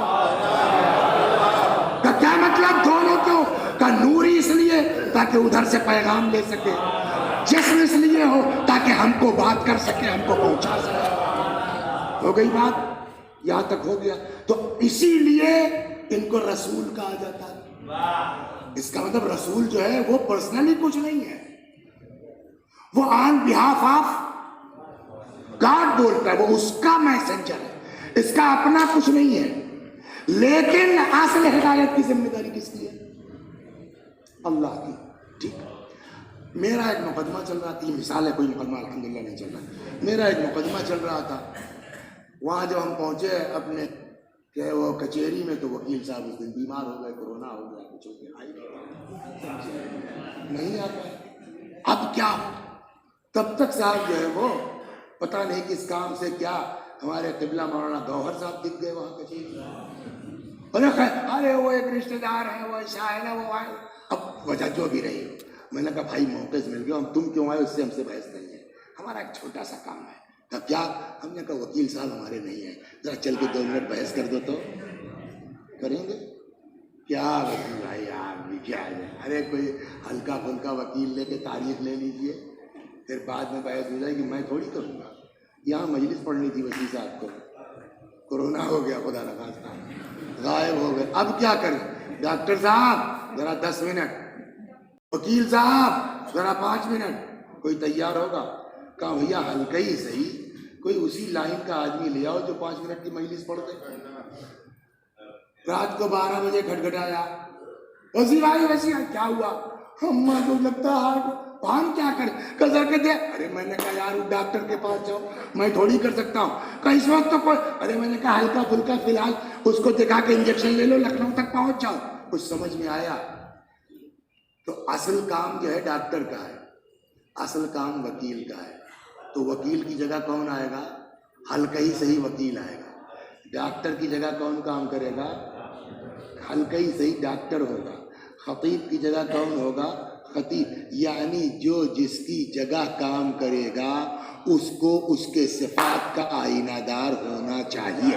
کا کیا مطلب دونوں کیوں؟ کا نوری اس لیے تاکہ ادھر سے پیغام لے سکے, جسم اس لیے ہو تاکہ ہم کو بات کر سکے, ہم کو پہنچا سکے. ہو گئی بات, یہاں تک ہو گیا. تو اسی لیے ان کو رسول کہا جاتا ہے. اس کا مطلب رسول جو ہے وہ پرسنلی کچھ نہیں ہے, وہ آن بہاف آف گاڈ بولتا ہے, وہ اس کا میسنجر ہے, اس کا اپنا کچھ نہیں ہے. لیکن اصل ہدایت کی ذمہ داری کس کی ہے؟ اللہ کی. ٹھیک, میرا ایک مقدمہ چل رہا تھا, یہ مثال ہے, کوئی مقدمہ الحمدللہ نہیں چل رہا. میرا ایک مقدمہ چل رہا تھا, وہاں جب ہم پہنچے اپنے کہ وہ کچہری میں, تو وکیل صاحب اس دن بیمار ہو گئے, کورونا ہو گیا, کچھ ہو گیا, نہیں آ پائے. اب کیا؟ تب تک صاحب جو ہے وہ پتہ نہیں کس کام سے کیا ہمارے قبلہ مولانا گوہر صاحب دکھ گئے وہاں کشمیر میں. ارے وہ ایک رشتے دار ہے، وہ ایسا ہے نا، وہ آئے. اب وجہ جو بھی رہی ہو، میں نے کہا بھائی موقع مل گیا، تم کیوں آئے اس سے ہم سے بحث نہیں ہے، ہمارا ایک چھوٹا سا کام ہے. تب کیا؟ ہم نے کہا وکیل صاحب ہمارے نہیں ہیں، ذرا چل کے 2 منٹ بحث کر دو تو کریں گے. کیا وکیل بھائی آپ بھی کیا ہے، ارے کوئی ہلکا پھلکا وکیل لے کے تاریخ لے لیجئے، پھر بعد میں بحث ہو جائے گی. میں تھوڑی کروں گا. یہاں مجلس پڑھنی تھی وکیل صاحب کو، کورونا ہو گیا، خدا نخواستہ غائب ہو گئے. اب کیا کریں؟ ڈاکٹر صاحب ذرا 10 منٹ، وکیل صاحب ذرا 5 منٹ. کوئی تیار ہوگا؟ کہا بھیا ہلکا ہی صحیح کوئی اسی لائن کا آدمی لے آؤ جو 5 منٹ کی مجلس پڑھ دے. رات کو 12 بجے کھٹکھٹایا، وسیع بھائی وسیع کیا ہوا؟ ہم کو لگتا ہے ہم کیا کریں؟ کزر کے دے. ارے میں نے کہا یار ڈاکٹر کے پاس جاؤ، میں تھوڑی کر سکتا ہوں. کہ اس وقت تو کوئی، ارے میں نے کہا ہلکا پھلکا فی الحال اس کو دکھا کے انجیکشن لے لو، لکھنؤ تک پہنچ جاؤ. کچھ سمجھ میں آیا؟ تو اصل کام جو ہے ڈاکٹر کا ہے، اصل کام وکیل کا ہے. تو وکیل کی جگہ کون آئے گا؟ ہلکا ہی صحیح وکیل آئے گا. ڈاکٹر کی جگہ کون کام کرے گا؟ ہلکا ہی صحیح ڈاکٹر ہوگا. خطیب کی جگہ کون ہوگا؟ خطیب. یعنی جو جس کی جگہ کام کرے گا اس کو اس کے صفات کا آئینہ دار ہونا چاہیے.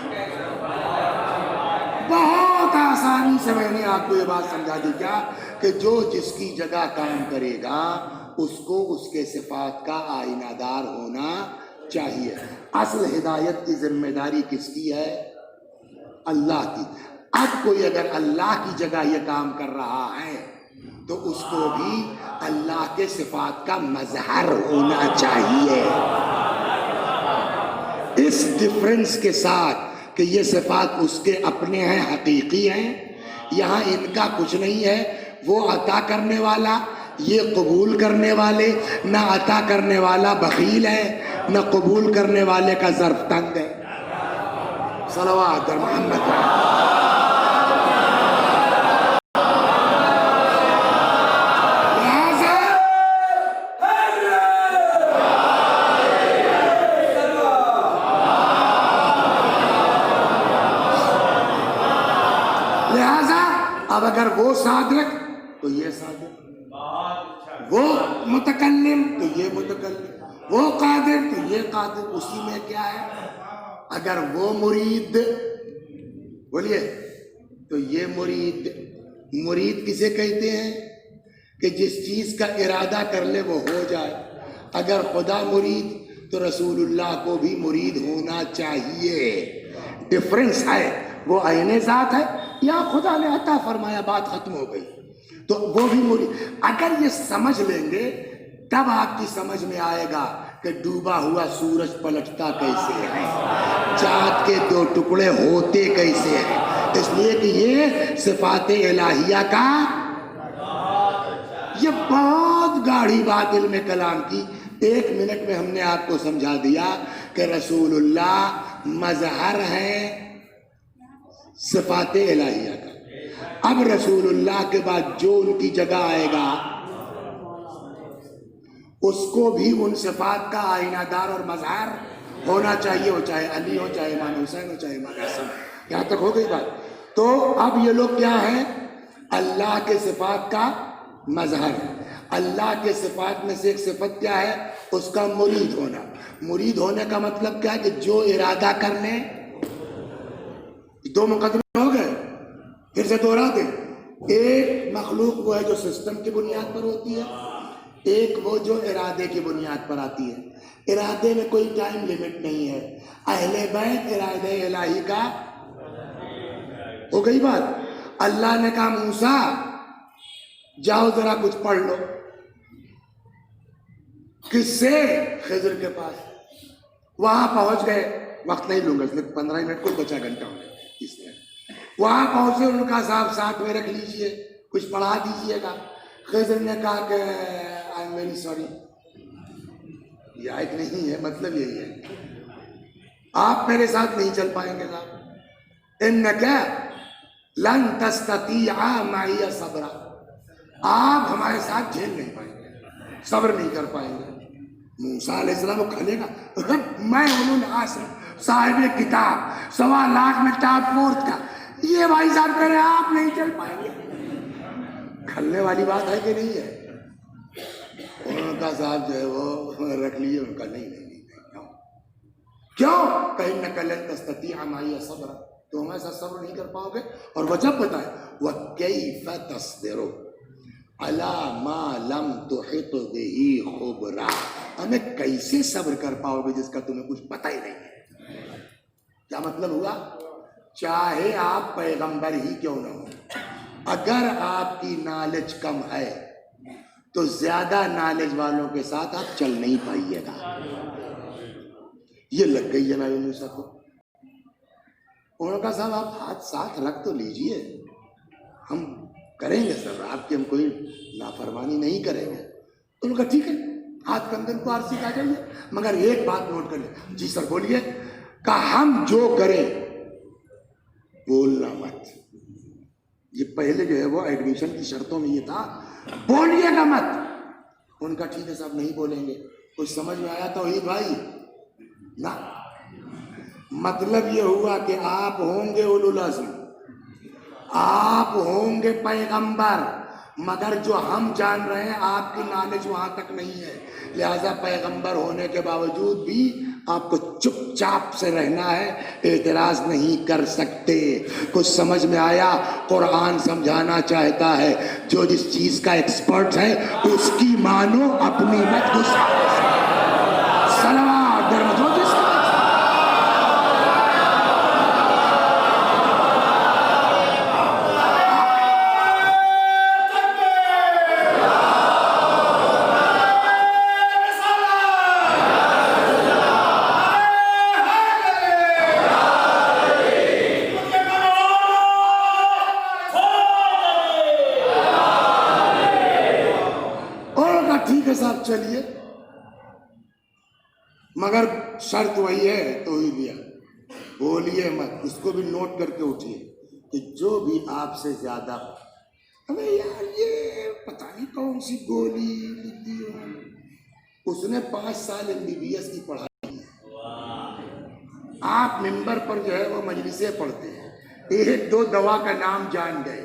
بہت آسانی سے میں نے آپ کو یہ بات سمجھا دی کیا کہ جو جس کی جگہ کام کرے گا اس کو اس کے صفات کا آئینہ دار ہونا چاہیے. اصل ہدایت کی ذمہ داری کس کی ہے؟ اللہ کی. اب کوئی اگر اللہ کی جگہ یہ کام کر رہا ہے تو اس کو بھی اللہ کے صفات کا مظہر ہونا چاہیے، اس ڈفرنس کے ساتھ کہ یہ صفات اس کے اپنے ہیں، حقیقی ہیں. یہاں ان کا کچھ نہیں ہے. وہ عطا کرنے والا، یہ قبول کرنے والے. نہ عطا کرنے والا بخیل ہے، نہ قبول کرنے والے کا ظرف تنگ ہے. صلوات محمد. لہذا اب اگر وہ صادق تو یہ صادق، وہ متکلم تو یہ متکلم، وہ قادر تو یہ قادر. اسی میں کیا ہے؟ اگر وہ مرید، بولیے، تو یہ مرید. مرید کسے کہتے ہیں؟ کہ جس چیز کا ارادہ کر لے وہ ہو جائے. اگر خدا مرید تو رسول اللہ کو بھی مرید ہونا چاہیے. ڈفرنس ہے. وہ عین ذات ہے یا خدا نے عطا فرمایا، بات ختم ہو گئی. تو وہ بھی مرید. اگر یہ سمجھ لیں گے تب آپ کی سمجھ میں آئے گا کہ ڈوبا ہوا سورج پلٹتا کیسے ہے، چاند کے 2 ٹکڑے ہوتے کیسے ہیں. اس لیے کہ یہ صفات الہیہ کا، یہ بہت گاڑھی بات علم کلام کی. 1 منٹ میں ہم نے آپ کو سمجھا دیا کہ رسول اللہ مظہر ہیں صفات الہیہ کا. اب رسول اللہ کے بعد جو ان کی جگہ آئے گا اس کو بھی ان صفات کا آئینہ دار اور مظہر ہونا چاہیے. ہو چاہے علی ہو، چاہے امام حسین ہو، چاہے امام حسن. یہاں تک ہو گئی بات. تو اب یہ لوگ کیا ہیں؟ اللہ کے صفات کا مظہر. اللہ کے صفات میں سے ایک صفت کیا ہے؟ اس کا مرید ہونا. مرید ہونے کا مطلب کیا ہے؟ کہ جو ارادہ کر لیں. 2 مقدمے ہو گئے، پھر سے دوہرا دیں. ایک مخلوق وہ ہے جو سسٹم کی بنیاد پر ہوتی ہے، ایک وہ جو ارادے کی بنیاد پر آتی ہے. ارادے میں کوئی ٹائم لیمٹ نہیں ہے. اہل بیت ارادہ الہی کا ہو گئی بات. اللہ نے کہا موسیٰ جاؤ ذرا کچھ پڑھ لو. کس سے؟ خضر کے پاس. وہاں پہنچ گئے. وقت نہیں لوں گا، اس میں 15 منٹ کوئی بچا گھنٹہ ہو گیا. اس میں وہاں پہنچے، ان کا صاحب ساتھ میں رکھ لیجئے، کچھ پڑھا دیجئے گا. خضر نے کہا کہ آئی ایم ویری سوری، یہ آیت نہیں ہے، مطلب یہی ہے آپ میرے ساتھ نہیں چل پائیں گے صاحب. انکا لن تستطیع معی صبرا، آپ ہمارے ساتھ جھیل نہیں پائیں گے، صبر نہیں کر پائیں گے. موسیٰ علیہ السلام کو کھلے گا؟ میں اولو العزم صاحب کتاب 1.25 لاکھ میں ٹاپ فورتھ کا، یہ بھائی صاحب کہہ رہے ہیں آپ نہیں چل پائیں گے. کھلنے والی بات ہے کہ نہیں ہے؟ انہوں کا صاحب جو ہے وہ رکھ لیے، ان کا نہیں. کیوں؟ فَإِنَّكَ لَن تَسْتَطِيعَ مَعِيَ صَبْرًا، تم ایسا صبر نہیں کر پاؤ گے. اور وجہ بتائیں، وَكَيْفَ تَصْبِرُ عَلَى مَا لَمْ تُحِطْ بِهِ خُبْرًا، ہمیں کیسے صبر کر پاؤ گے جس کا تمہیں کچھ پتہ ہی نہیں ہے. کیا مطلب ہوا؟ چاہے آپ پیغمبر ہی کیوں نہ ہو، اگر آپ کی نالج کم ہے تو زیادہ نالج والوں کے ساتھ آپ چل نہیں پائیے گا. یہ لگ گئی جناب موسیٰ کو. انہوں نے کہا صاحب آپ ہاتھ ساتھ رکھ تو لیجئے، ہم کریں گے سر، آپ کی ہم کوئی نافرمانی نہیں کریں گے. انہوں نے کہا ٹھیک ہے، ہاتھ کندن کو عرصی کا جائیے، مگر ایک بات نوٹ کر لیں. جی سر بولیے. کہا ہم جو کریں بولنا مت. یہ پہلے جو ہے وہ ایڈمیشن کی شرطوں میں یہ تھا، بولیے گا مت. ان کا ٹھیک ہے صاحب نہیں بولیں گے. کچھ سمجھ میں آیا توحید بھائی؟ نہ. مطلب یہ ہوا کہ آپ ہوں گے اولو العزم، آپ ہوں گے پیغمبر، مگر جو ہم جان رہے ہیں آپ کی نالج وہاں تک نہیں ہے. لہذا پیغمبر ہونے کے باوجود بھی آپ کو چپ چاپ سے رہنا ہے، اعتراض نہیں کر سکتے. کچھ سمجھ میں آیا؟ قرآن سمجھانا چاہتا ہے جو جس چیز کا ایکسپرٹ ہے اس کی مانو، اپنی مت گسارو. صلوات جو جس کا صاحب چلیے، مگر شرط وہی ہے توحید دیا، بولیے مت. اس کو بھی نوٹ کر کے اٹھیے کہ جو بھی آپ سے زیادہ، ہمیں یار یہ پتہ نہیں کون سی گولی لکھی ہو، اس نے 5 سال MBBS کی پڑھائی کی. آپ ممبر پر جو ہے وہ مجلسیں پڑھتے ہیں، 1-2 دوا کا نام جان گئے،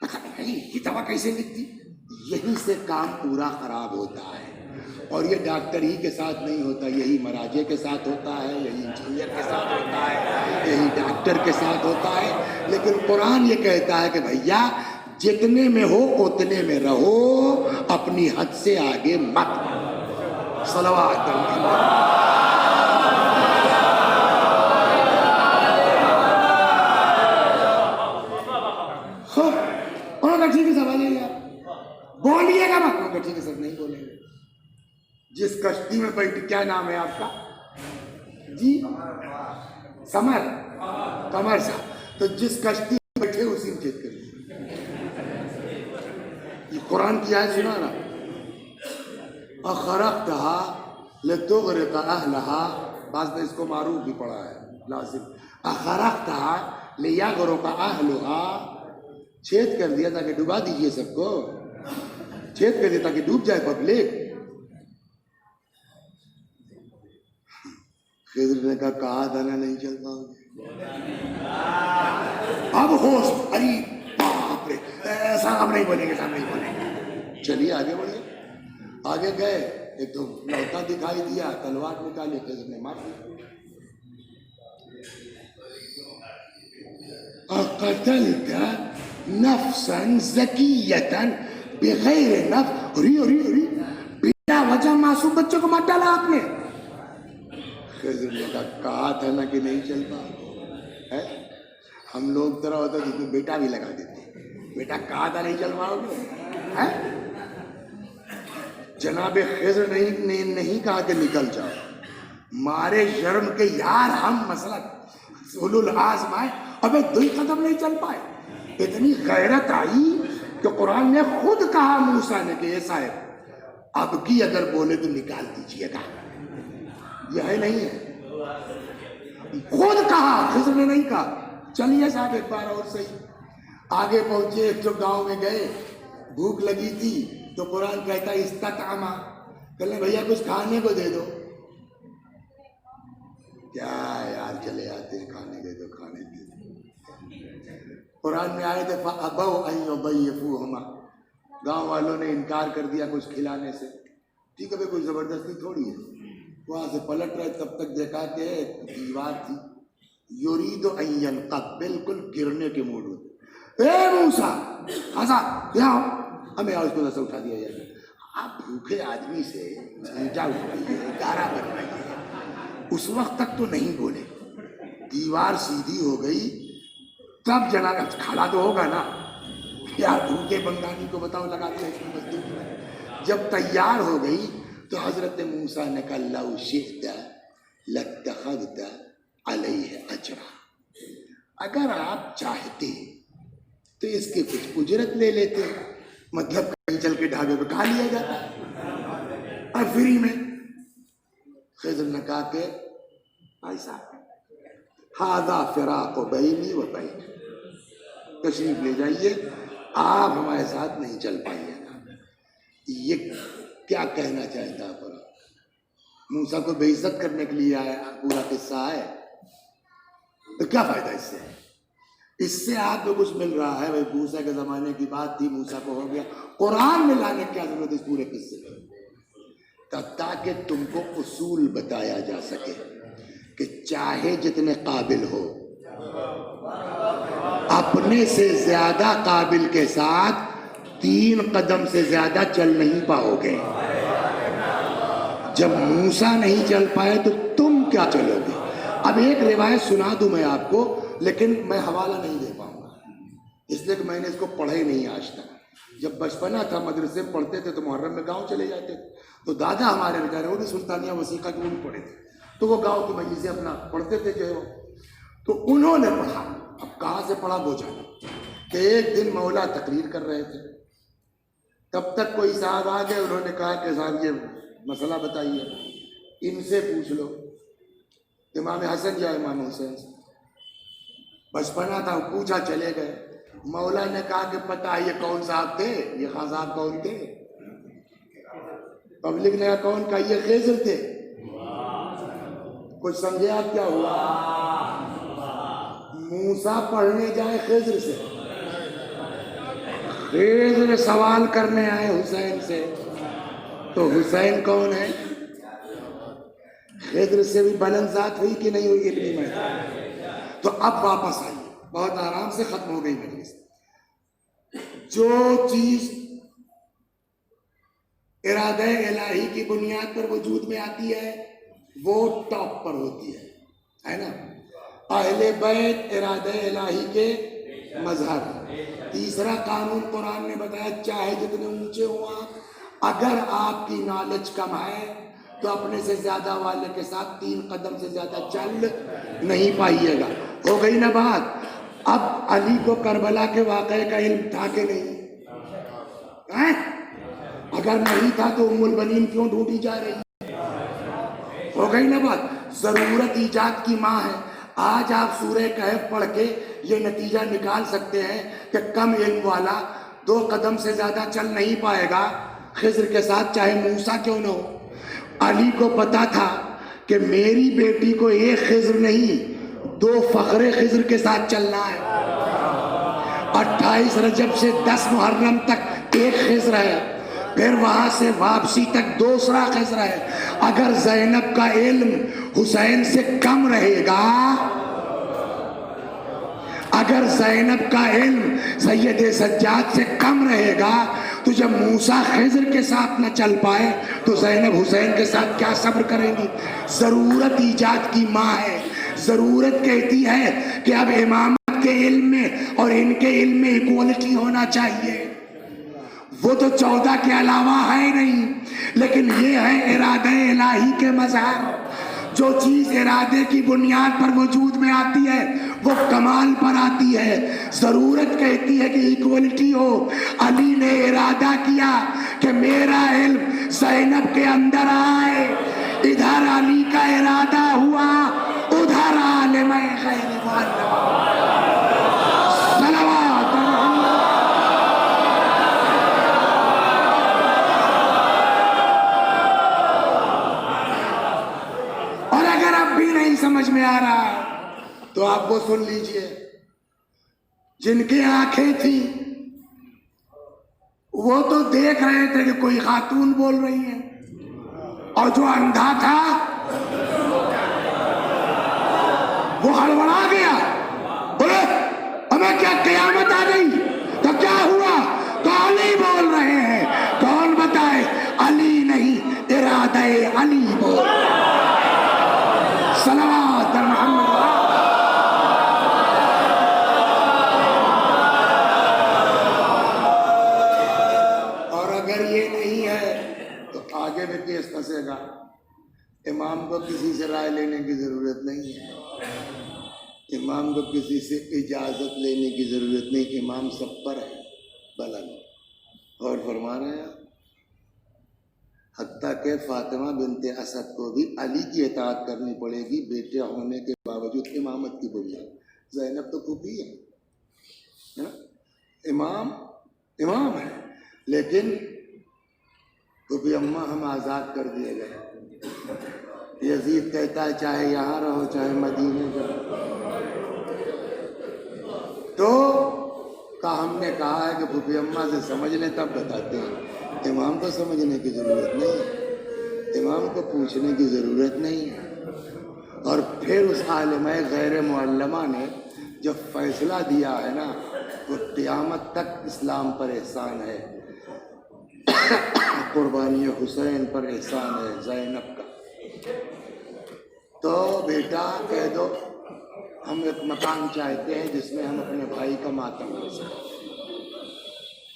پتہ نہیں یہ دوا کیسے لکھتی. یہی سے کام پورا خراب ہوتا ہے. اور یہ ڈاکٹر ہی کے ساتھ نہیں ہوتا، یہی مراجع کے ساتھ ہوتا ہے، یہی انجینئر کے ساتھ ہوتا ہے، یہی ڈاکٹر کے ساتھ ہوتا ہے. لیکن قرآن یہ کہتا ہے کہ بھیا جتنے میں ہو اتنے میں رہو، اپنی حد سے آگے مت. صلوات ٹھیک ہے سوال ہے یار، بولیے گا مت. ٹھیک ہے سر نہیں بولیں گے. جس کشتی میں بیٹھ، کیا نام ہے آپ کا جی؟ سمر، قمر صاحب. تو جس کشتی میں بیٹھے اسی میں چیک کریے. یہ قرآن کی آیت سنا نا، اخرقتها لتغرق اہلها، بعض نے اس کو معروف بھی پڑھا ہے لازم. اخرقتها لیغرق اہلها، چھید کر دیا تاکہ ڈوبا دیجئے سب کو، چھید کر دیا تاکہ ڈوب جائے پبلک. خضر نے کہا دانا نہیں چل پاؤ گے. اب ہوش، ارے باپ رے، ایسا ہم نہیں بولیں گے، ہم نہیں بولیں گے. چلیے آگے بڑھیے. آگے گئے، ایک تو لوتا دکھائی دیا، تلوار نکالی، خضر نے مار دی. اقتلت نفسا زکیتا بغیر نفس، بلا وجہ معصوم بچوں کو مت ڈالا آپ نے. خضر نے کہا تھا نا کہ نہیں چل پا. ہم لوگ طرح ہوتا جس میں بیٹا بھی لگا دیتے، بیٹا کہا تھا نہیں چل پاؤ گے. جناب خضر نہیں کہا کہ نکل جاؤ، مارے شرم کے یار ہم مسئلہ اولو العزم آئے، ابے 2 قدم نہیں چل پائے. اتنی غیرت آئی کہ قرآن نے خود کہا موسیٰ نے کہ یہ صاحب اب کی اگر بولے تو نکال دیجئے گا. یہ ہے نہیں ہے، خود کہا، خضر نے نہیں کہا. چلیے صاحب ایک بار اور صحیح. آگے پہنچے، ایک جو گاؤں میں گئے، بھوک لگی تھی تو قرآن کہتا ہے استطعما، کہنے بھیا کچھ کھانے کو دے دو. کیا یار چلے آتے ہیں کھانے دے دو کھانے دے دو. قرآن میں آئے تھے فَأَبَوْا أَن يُضَيِّفُوهُمَا، گاؤں والوں نے انکار کر دیا کچھ کھلانے سے. ٹھیک ہے بھائی کوئی زبردستی تھوڑی ہے. وہاں سے پلٹ رہے تب تک دیکھا کہ دیوار تھی. یرید ان ينقض، بالکل گرنے کے موڈ ہوتے. اے موسیٰ آزاد کیا ہو، ہمیں آج کو سے اٹھا دیا جائے. آپ بھوکے آدمی سے اینٹا اٹھائیے، گارا بنوائیے. اس وقت تک تو نہیں بولے، دیوار سیدھی ہو گئی تب جلا. کھڑا تو ہوگا نا یار، بھوکے بنگالی کو بتاؤ لگاتے ہیں اس میں مزدوری میں. جب تیار ہو گئی تو حضرت موسیٰ نے کہا لو شئت لاتخذت علیہ اجرا، اگر آپ چاہتے تو اس کی کچھ اجرت لے لیتے، مطلب کہیں چل کے ڈھابے پہ کھا لیا جاتا اور فری میں. خضر نے کہا کہ بھائی صاحب ھذا فراق بینی و بینک، تشریف لے جائیے، آپ ہمارے ساتھ نہیں چل پائیے گا. یہ کیا کہنا چاہتا ہے؟ پر موسیٰ کو بے عزت کرنے کے لیے آیا، پورا قصہ ہے. تو کیا فائدہ اس سے؟ اس سے آپ کو کچھ مل رہا ہے؟ بھائی موسیٰ کے زمانے کی بات تھی، موسیٰ کو ہو گیا. قرآن میں لانے کی کیا ضرورت اس پورے قصے میں؟ تاکہ تم کو اصول بتایا جا سکے کہ چاہے جتنے قابل ہو، اپنے سے زیادہ قابل کے ساتھ 3 قدم سے زیادہ چل نہیں پاؤ گے. جب موسیٰ نہیں چل پائے تو تم کیا چلو گے؟ اب ایک روایت سنا دوں میں آپ کو، لیکن میں حوالہ نہیں دے پاؤں گا اس لیے کہ میں نے اس کو پڑھا ہی نہیں آج تک. جب بچپنا تھا مدرسے میں پڑھتے تھے تو محرم میں گاؤں چلے جاتے تھے، تو دادا ہمارے بیچارے وہ بھی سلطانیہ وثیقہ کے وہ بھی پڑھے تھے، تو وہ گاؤں کی مجلسیں اپنا پڑھتے تھے جو ہے وہ. تو انہوں نے پڑھا، اب کہاں سے پڑھا وہ جانا، کہ ایک دن مولا تقریر کر رہے تھے، تب تک کوئی صاحب آ گئے، انہوں نے کہا کہ صاحب یہ مسئلہ بتائیے، ان سے پوچھ لو، امام حسن یا امام حسین سے. بچپنا تھا پوچھا، چلے گئے. مولا نے کہا کہ پتہ یہ کون صاحب تھے؟ یہ خان صاحب کون تھے؟ پبلک نے کہا کون؟ کا یہ خضر تھے. کچھ سمجھے آپ کیا ہوا؟ موسیٰ پڑھنے جائے خضر سے، خضر سوال کرنے آئے حسین سے. تو حسین کون ہے؟ خضر سے بھی بلند ذات ہوئی کہ نہیں ہوئی علمی میں؟ تو اب واپس آئیے، بہت آرام سے ختم ہو گئی مجلس. جو چیز ارادہ الہی کی بنیاد پر وجود میں آتی ہے وہ ٹاپ پر ہوتی ہے نا. اہل بیت ارادہ الہی کے مظہر. تیسرا قانون قرآن نے بتایا، چاہے جتنے اونچے ہوں آپ، اگر آپ کی نالج کم ہے تو اپنے سے زیادہ والے کے ساتھ 3 قدم سے زیادہ چل نہیں پائیے گا. ہو گئی نا بات؟ اب علی کو کربلا کے واقعے کا علم تھا کہ نہیں؟ اگر نہیں تھا تو ام البنین کیوں ڈھونڈی جا رہی؟ ہو گئی نا بات؟ ضرورت ایجاد کی ماں ہے. آج آپ سورہ کہف پڑھ کے یہ نتیجہ نکال سکتے ہیں کہ کم علم والا 2 قدم سے زیادہ چل نہیں پائے گا خضر کے ساتھ، چاہے موسیٰ کیوں نہ ہو. علی کو پتا تھا کہ میری بیٹی کو ایک خضر نہیں 2 فخر خضر کے ساتھ چلنا ہے. 28 رجب سے 10 محرم تک ایک خضر ہے، پھر وہاں سے واپسی تک دوسرا خضر ہے. اگر زینب کا علم حسین سے کم رہے گا، اگر زینب کا علم سید سجاد سے کم رہے گا، تو جب موسیٰ خضر کے ساتھ نہ چل پائے تو زینب حسین کے ساتھ کیا صبر کریں گی؟ ضرورت ایجاد کی ماں ہے. ضرورت کہتی ہے کہ اب امامت کے علم میں اور ان کے علم میں ایکوالٹی ہونا چاہیے. وہ تو 14 کے علاوہ ہے نہیں، لیکن یہ ہے ارادہ الہی کے مظہر. جو چیز ارادے کی بنیاد پر وجود میں آتی ہے وہ کمال پر آتی ہے. ضرورت کہتی ہے کہ ایکوالٹی ہو. علی نے ارادہ کیا کہ میرا علم زینب کے اندر آئے، ادھر علی کا ارادہ ہوا، ادھر عالم غیر معلم. سمجھ میں آ رہا ہے تو آپ وہ سن لیجئے. جن کی آنکھیں تھیں وہ تو دیکھ رہے تھے کہ کوئی خاتون بول رہی ہے, اور جو اندھا تھا وہ ہڑبڑا گیا, بولے ہمیں کیا قیامت آ گئی؟ تو کیا ہوا؟ تو علی بول رہے ہیں. کون بتائے؟ علی نہیں, ارادہ علی بول. صلوات محمد. اور اگر یہ نہیں ہے تو آگے بھی کیس پھنسے گا. امام کو کسی سے رائے لینے کی ضرورت نہیں ہے, امام کو کسی سے اجازت لینے کی ضرورت نہیں. امام سب پر ہے بلند. اور فرما رہے ہیں حتیٰ کہ فاطمہ بنت اسد کو بھی علی کی اطاعت کرنی پڑے گی بیٹے ہونے کے باوجود امامت کی بنیاد. زینب تو پھوپھی ہے نا, امام ہے, لیکن پھوپھی اماں ہم آزاد کر دیے گئے. یزید کہتا ہے چاہے یہاں رہو چاہے مدینے جاؤ. تو ہم نے کہا ہے کہ پھوپھی اماں سے سمجھ لیں تب بتاتے ہیں. امام کو سمجھنے کی ضرورت نہیں ہے, امام کو پوچھنے کی ضرورت نہیں ہے. اور پھر اس عالمہ غیر معلمہ نے جو فیصلہ دیا ہے نا, وہ قیامت تک اسلام پر احسان ہے. قربانی حسین پر احسان ہے زینب کا. تو بیٹا کہہ دو ہم ایک مکان چاہتے ہیں جس میں ہم اپنے بھائی کا ماتم کر سکیں,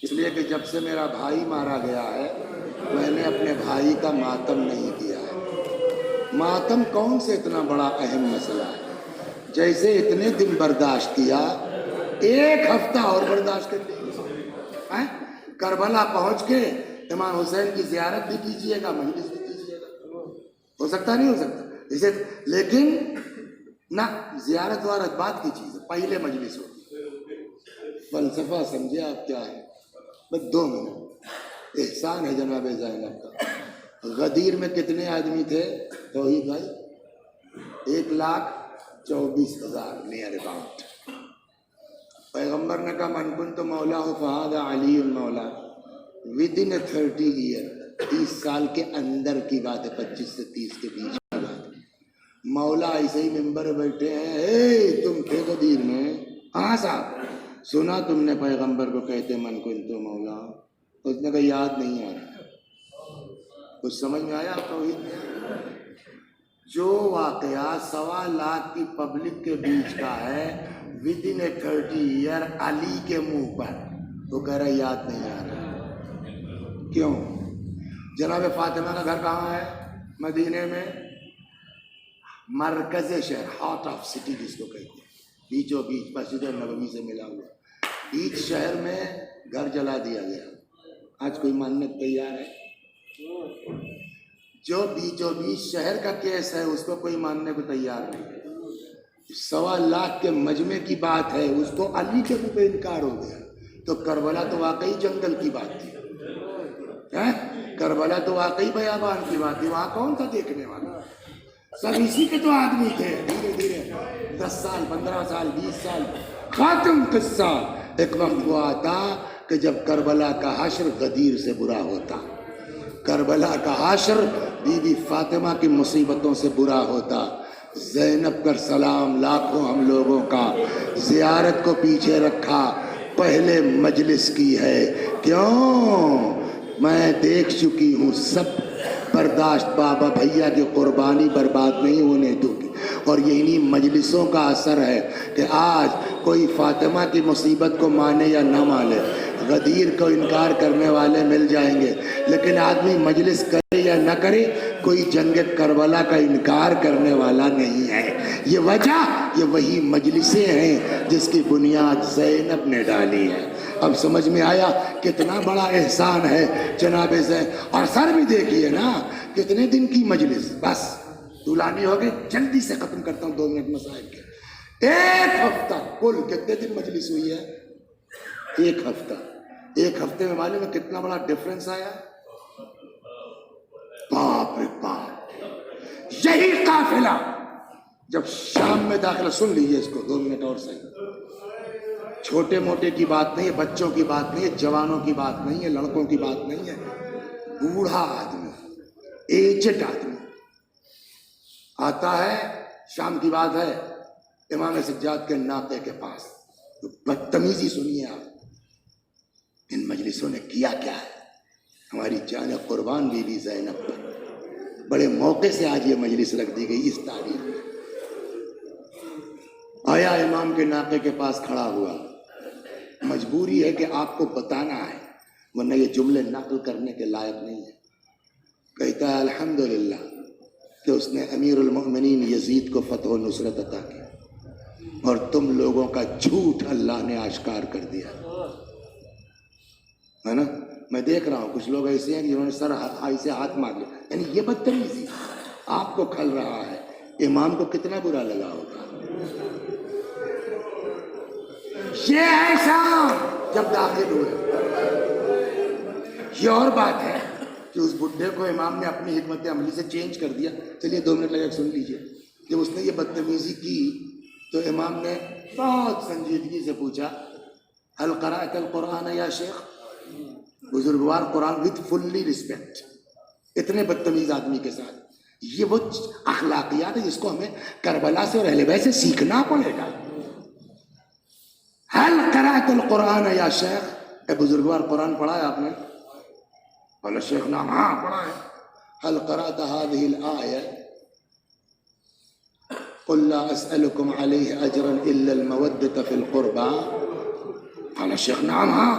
اس لیے کہ جب سے میرا بھائی مارا گیا ہے میں نے اپنے بھائی کا ماتم نہیں کیا ہے. ماتم کون سے اتنا بڑا اہم مسئلہ ہے, جیسے اتنے دن برداشت کیا, ایک ہفتہ اور برداشت کر لیا. کربلا پہنچ کے امام حسین کی زیارت بھی کیجیے گا, مجلس بھی کیجیے گا, ہو سکتا نہیں ہو سکتا اسے, لیکن نہ زیارت وارت بات کی چیز ہے, پہلے مجلس ہوگی. فلسفہ سمجھے آپ کیا ہے؟ بس 2 منٹ. احسان ہے جناب زینب کا. غدیر میں کتنے آدمی تھے توحید بھائی؟ 1,24,000 نیئر اباؤٹ. پیغمبر نے کہا من کنت مولا فہذا علی مولا. ود ان 30 ایئر, 30 سال کے اندر کی بات ہے, 25 سے 30 کے بیچ کی بات ہے. مولا ایسے ہی ممبر بیٹھے ہیں, اے تم تھے غدیر میں؟ ہاں صاحب. سنا تم نے پیغمبر کو کہتے من کنت مولا؟ اس نے کہا یاد نہیں آ رہا. کچھ سمجھ میں آیا آپ کو؟ جو واقعہ 1.25 لاکھ کی پبلک کے بیچ کا ہے, ود ان 30 ایئر علی کے منہ پر, تو کہہ رہا یاد نہیں آ رہا. کیوں؟ جناب فاطمہ کا گھر کہاں ہے؟ مدینے میں, مرکز شہر, ہارٹ آف سٹی جس کو کہتے ہیں, بیچوں بیچ مسجد نبوی سے ملا ہوا. بیچ شہر میں گھر جلا دیا گیا. آج کوئی ماننے کو تیار ہے؟ جو بیچوں بیچ شہر کا کیس ہے اس کو کوئی ماننے کو تیار نہیں. 1.25 لاکھ کے مجمع کی بات ہے, اس کو علی کے منہ پہ انکار ہو گیا. تو کربلا تو واقعی جنگل کی بات تھی, کربلا تو واقعی بیابان کی بات تھی. وہاں کون تھا دیکھنے والا؟ سب اسی کے تو آدمی تھے. دھیرے دھیرے 10 سال 15 سال 20 سال خاتم قصہ. ایک وقت وہ آتا کہ جب کربلا کا حشر غدیر سے برا ہوتا, کربلا کا حشر بی بی فاطمہ کی مصیبتوں سے برا ہوتا. زینب پر سلام لاکھوں ہم لوگوں کا, زیارت کو پیچھے رکھا, پہلے مجلس کی ہے. کیوں؟ میں دیکھ چکی ہوں سب برداشت. بابا بھیا کی قربانی برباد نہیں ہونے دوں گی. اور یہی مجلسوں کا اثر ہے کہ آج کوئی فاطمہ کی مصیبت کو مانے یا نہ مانے, غدیر کو انکار کرنے والے مل جائیں گے, لیکن آدمی مجلس کرے یا نہ کرے کوئی جنگ کربلا کا انکار کرنے والا نہیں ہے. یہ وجہ, یہ وہی مجلسیں ہیں جس کی بنیاد زینب نے ڈالی ہے. اب سمجھ میں آیا کتنا بڑا احسان ہے جناب زینب. اور سر بھی دیکھیے نا, کتنے دن کی مجلس, بس دولانی ہو گئی. جلدی سے ختم کرتا ہوں 2 منٹ مسائل کے. 1 ہفتہ کل کتنے دن مجلس ہوئی ہے؟ 1 ہفتہ. 1 ہفتے میں معلوم ہے کتنا بڑا ڈفرنس آیا. باپ رے باپ. یہی قافلہ جب شام میں داخلہ، سن لیجیے اس کو 2 منٹ اور صحیح، چھوٹے موٹے کی بات نہیں ہے، بچوں کی بات نہیں ہے، جوانوں کی بات نہیں ہے، لڑکوں کی بات نہیں ہے، بوڑھا آدمی، ایجڈ آدمی آتا ہے، شام کی بات ہے، امام سجاد کے ناقے کے پاس، بدتمیزی سنیے آپ، ان مجلسوں نے کیا کیا ہے ہماری جان قربان بی بی زینب پر، بڑے موقع سے آج یہ مجلس رکھ دی گئی اس تاریخ میں۔ آیا امام کے ناقے کے پاس کھڑا ہوا، مجبوری ہے کہ آپ کو بتانا ہے ورنہ یہ جملے نقل کرنے کے لائق نہیں ہے۔ کہتا ہے الحمدللہ کہ اس نے امیر المؤمنین یزید کو فتح و نصرت عطا کی اور تم لوگوں کا جھوٹ اللہ نے آشکار کر دیا ہے نا۔ میں دیکھ رہا ہوں کچھ لوگ ایسے ہیں جنہوں نے سر ہائی سے ہاتھ مار لیا، یعنی یہ بدتمیزی آپ کو کھل رہا ہے، امام کو کتنا برا لگا ہوگا۔ یہ ہے شام جب داخل ہوئے۔ یہ اور بات ہے کہ اس بڈھے کو امام نے اپنی حکمت عملی سے چینج کر دیا۔ چلیے 2 منٹ لگے سن لیجئے۔ جب اس نے یہ بدتمیزی کی تو امام نے بہت سنجیدگی سے پوچھا هل قرأت القرآن یا شیخ؟ بزرگوار قرآن وتھ فلی رسپیکٹ، اتنے بدتمیز آدمی کے ساتھ۔ یہ وہ اخلاقیات ہے جس کو ہمیں کربلا سے اور اہل بیت سے سیکھنا پڑے گا۔ هل قرأت القرآن یا شیخ؟ اے بزرگوار قرآن پڑھا ہے آپ نے؟ قال شیخ نعم، ہاں پڑھا ہے۔ هل قرأت هذه الآية؟ قل لا أسألكم عليه أجرا إلا المودة في القربى؟ قال شیخ نعم، ہاں۔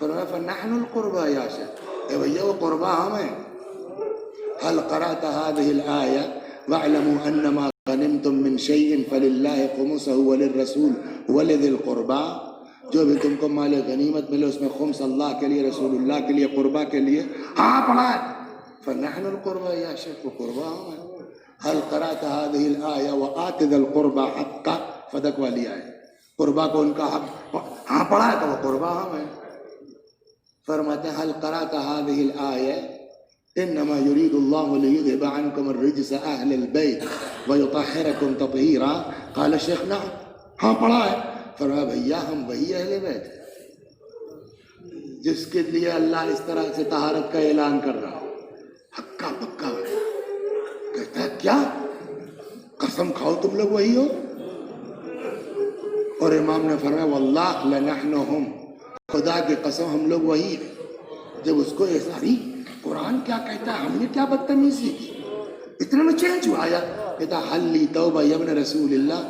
فنحن القربى یا شیخ، اے بھیا وہ قربا ہم ہیں۔ هل قرأت هذه الآية واعلموا أنما غنمتم من شيء فلله خمسه وللرسول ولذي القربى؟ جو بھی تم کو مال غنیمت ملے اس میں خمس اللہ کے لیے، رسول اللہ کے لیے، قربا کے لیے۔ ہاں پڑھا ہے۔ فنحن القربى یا شیخ، وہ قربا ہم ہیں۔ هل قرأت هذه الآية وآت ذا القربى حقا؟ فدق والی آئے، قربا کو ان کا حق، ہاں پڑھا ہے تو وہ قربا ہم ہیں۔ فرماتے ہیں هل قرأت هذه الآية انما يريد الله ليذهب عنكم الرجس اهل البيت ويطهركم تطهيرا؟ قال الشيخ نعم، ہاں پڑھا ہے۔ فرمایا بھیا ہم وہی اہل بیت ہیں جس کے لیے اللہ اس طرح سے طہارت کا اعلان کر رہا، ہکا پکا۔ کہتا ہے کیا قسم کھاؤ تم لوگ وہی ہو؟ اور امام نے فرمایا واللہ لنحن ہم، خدا کی قسم ہم لوگ وہی ہیں۔ جب اس کو احساری قرآن کیا کہتا ہے، ہم نے کیا بدتمیزی کی، اتنے میں چینج ہوا۔ آیا کہتا حل لی توبہ یا ابن رسول اللہ،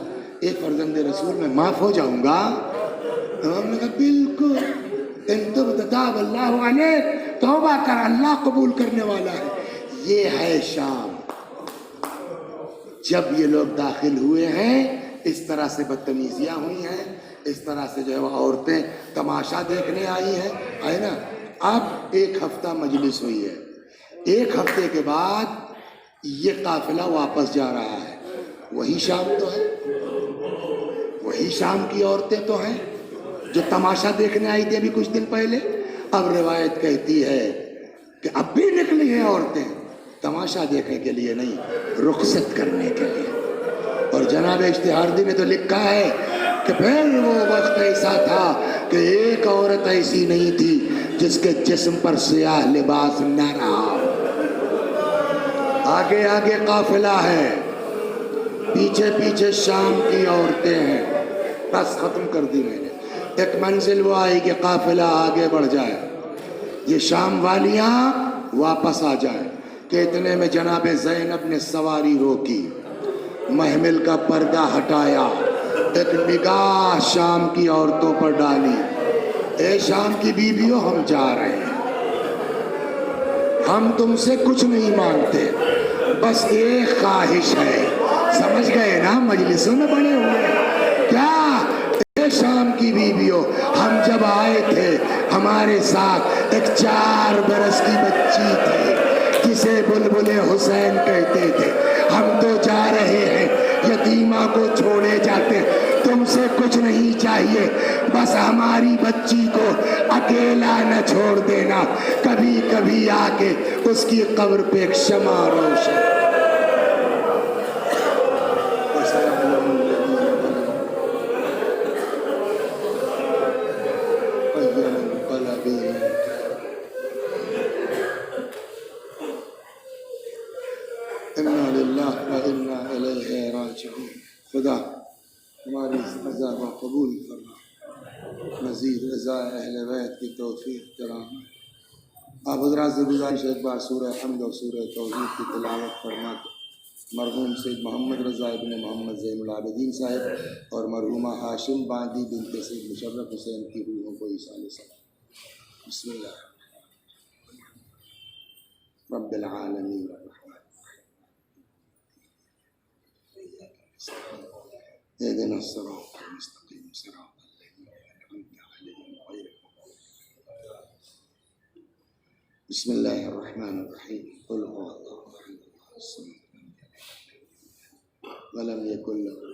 ایک فرزند رسول میں معاف ہو جاؤں گا؟ امام نے کہا بالکل، ان تبت تاب اللہ علیک، توبہ کر اللہ قبول کرنے والا ہے۔ یہ ہے شام۔ جب یہ لوگ داخل ہوئے ہیں اس طرح سے بدتمیزیاں ہوئی ہیں، اس طرح سے جو ہے وہ عورتیں تماشا دیکھنے آئی ہیں، ہے نا۔ اب 1 ہفتہ مجلس ہوئی ہے، 1 ہفتے کے بعد یہ قافلہ واپس جا رہا ہے۔ وہی شام تو ہے، وہی شام کی عورتیں تو ہیں جو تماشا دیکھنے آئی تھی ابھی کچھ دن پہلے۔ اب روایت کہتی ہے کہ اب بھی نکلی ہیں عورتیں تماشا دیکھنے کے لیے نہیں، رخصت کرنے کے لیے۔ اور جناب اشتہاردی نے تو لکھا ہے کہ پھر وہ وقت ایسا تھا کہ ایک عورت ایسی نہیں تھی جس کے جسم پر سیاہ لباس نہ رہا۔ آگے آگے قافلہ ہے، پیچھے پیچھے شام کی عورتیں ہیں۔ بس ختم کر دی میں نے۔ ایک منزل وہ آئی کہ قافلہ آگے بڑھ جائے، یہ شام والیاں واپس آ جائیں کہ اتنے میں جناب زینب نے سواری روکی، محمل کا پردہ ہٹایا، ایک نگاہ شام کی عورتوں پر ڈالی۔ اے شام کی بیویوں، ہم جا رہے ہیں، ہم تم سے کچھ نہیں مانگتے، بس ایک خواہش ہے۔ سمجھ گئے نا، مجلسوں میں بڑے ہوئے کیا؟ اے شام کی بیویوں، ہم جب آئے تھے ہمارے ساتھ ایک 4 برس کی بچی تھی جسے بلبل حسین کہتے تھے۔ ہم تو جا رہے ہیں، یتیمہ کو چھوڑے جاتے ہیں، تم سے کچھ نہیں چاہیے، بس ہماری بچی کو اکیلا نہ چھوڑ دینا، کبھی کبھی آ کے اس کی قبر پہ ایک شمع روشن للہ و انا الیہ راجعون۔ خدا ہماری رضا کو قبول فرما، مزید رضا اہل بیت کی توفیق کرام۔ آپ حضرات سے گزارش ایک بار سورہ حمد اور سورہ توحید کی تلاوت فرما کے مرحوم سید محمد رضا ابن محمد زین العابدین صاحب اور مرحومہ ہاشم باندی بنت سید مشرف حسین کی روحوں کو ایصال سلام۔ بسم اللہ رب العالمین الرحمن اهدنا الصراط المستقيم صراط الذين أنعمت عليهم غير بسم الله الرحمن الرحيم قل هو الله أحد الله الصمد لم يلد ولم يكن له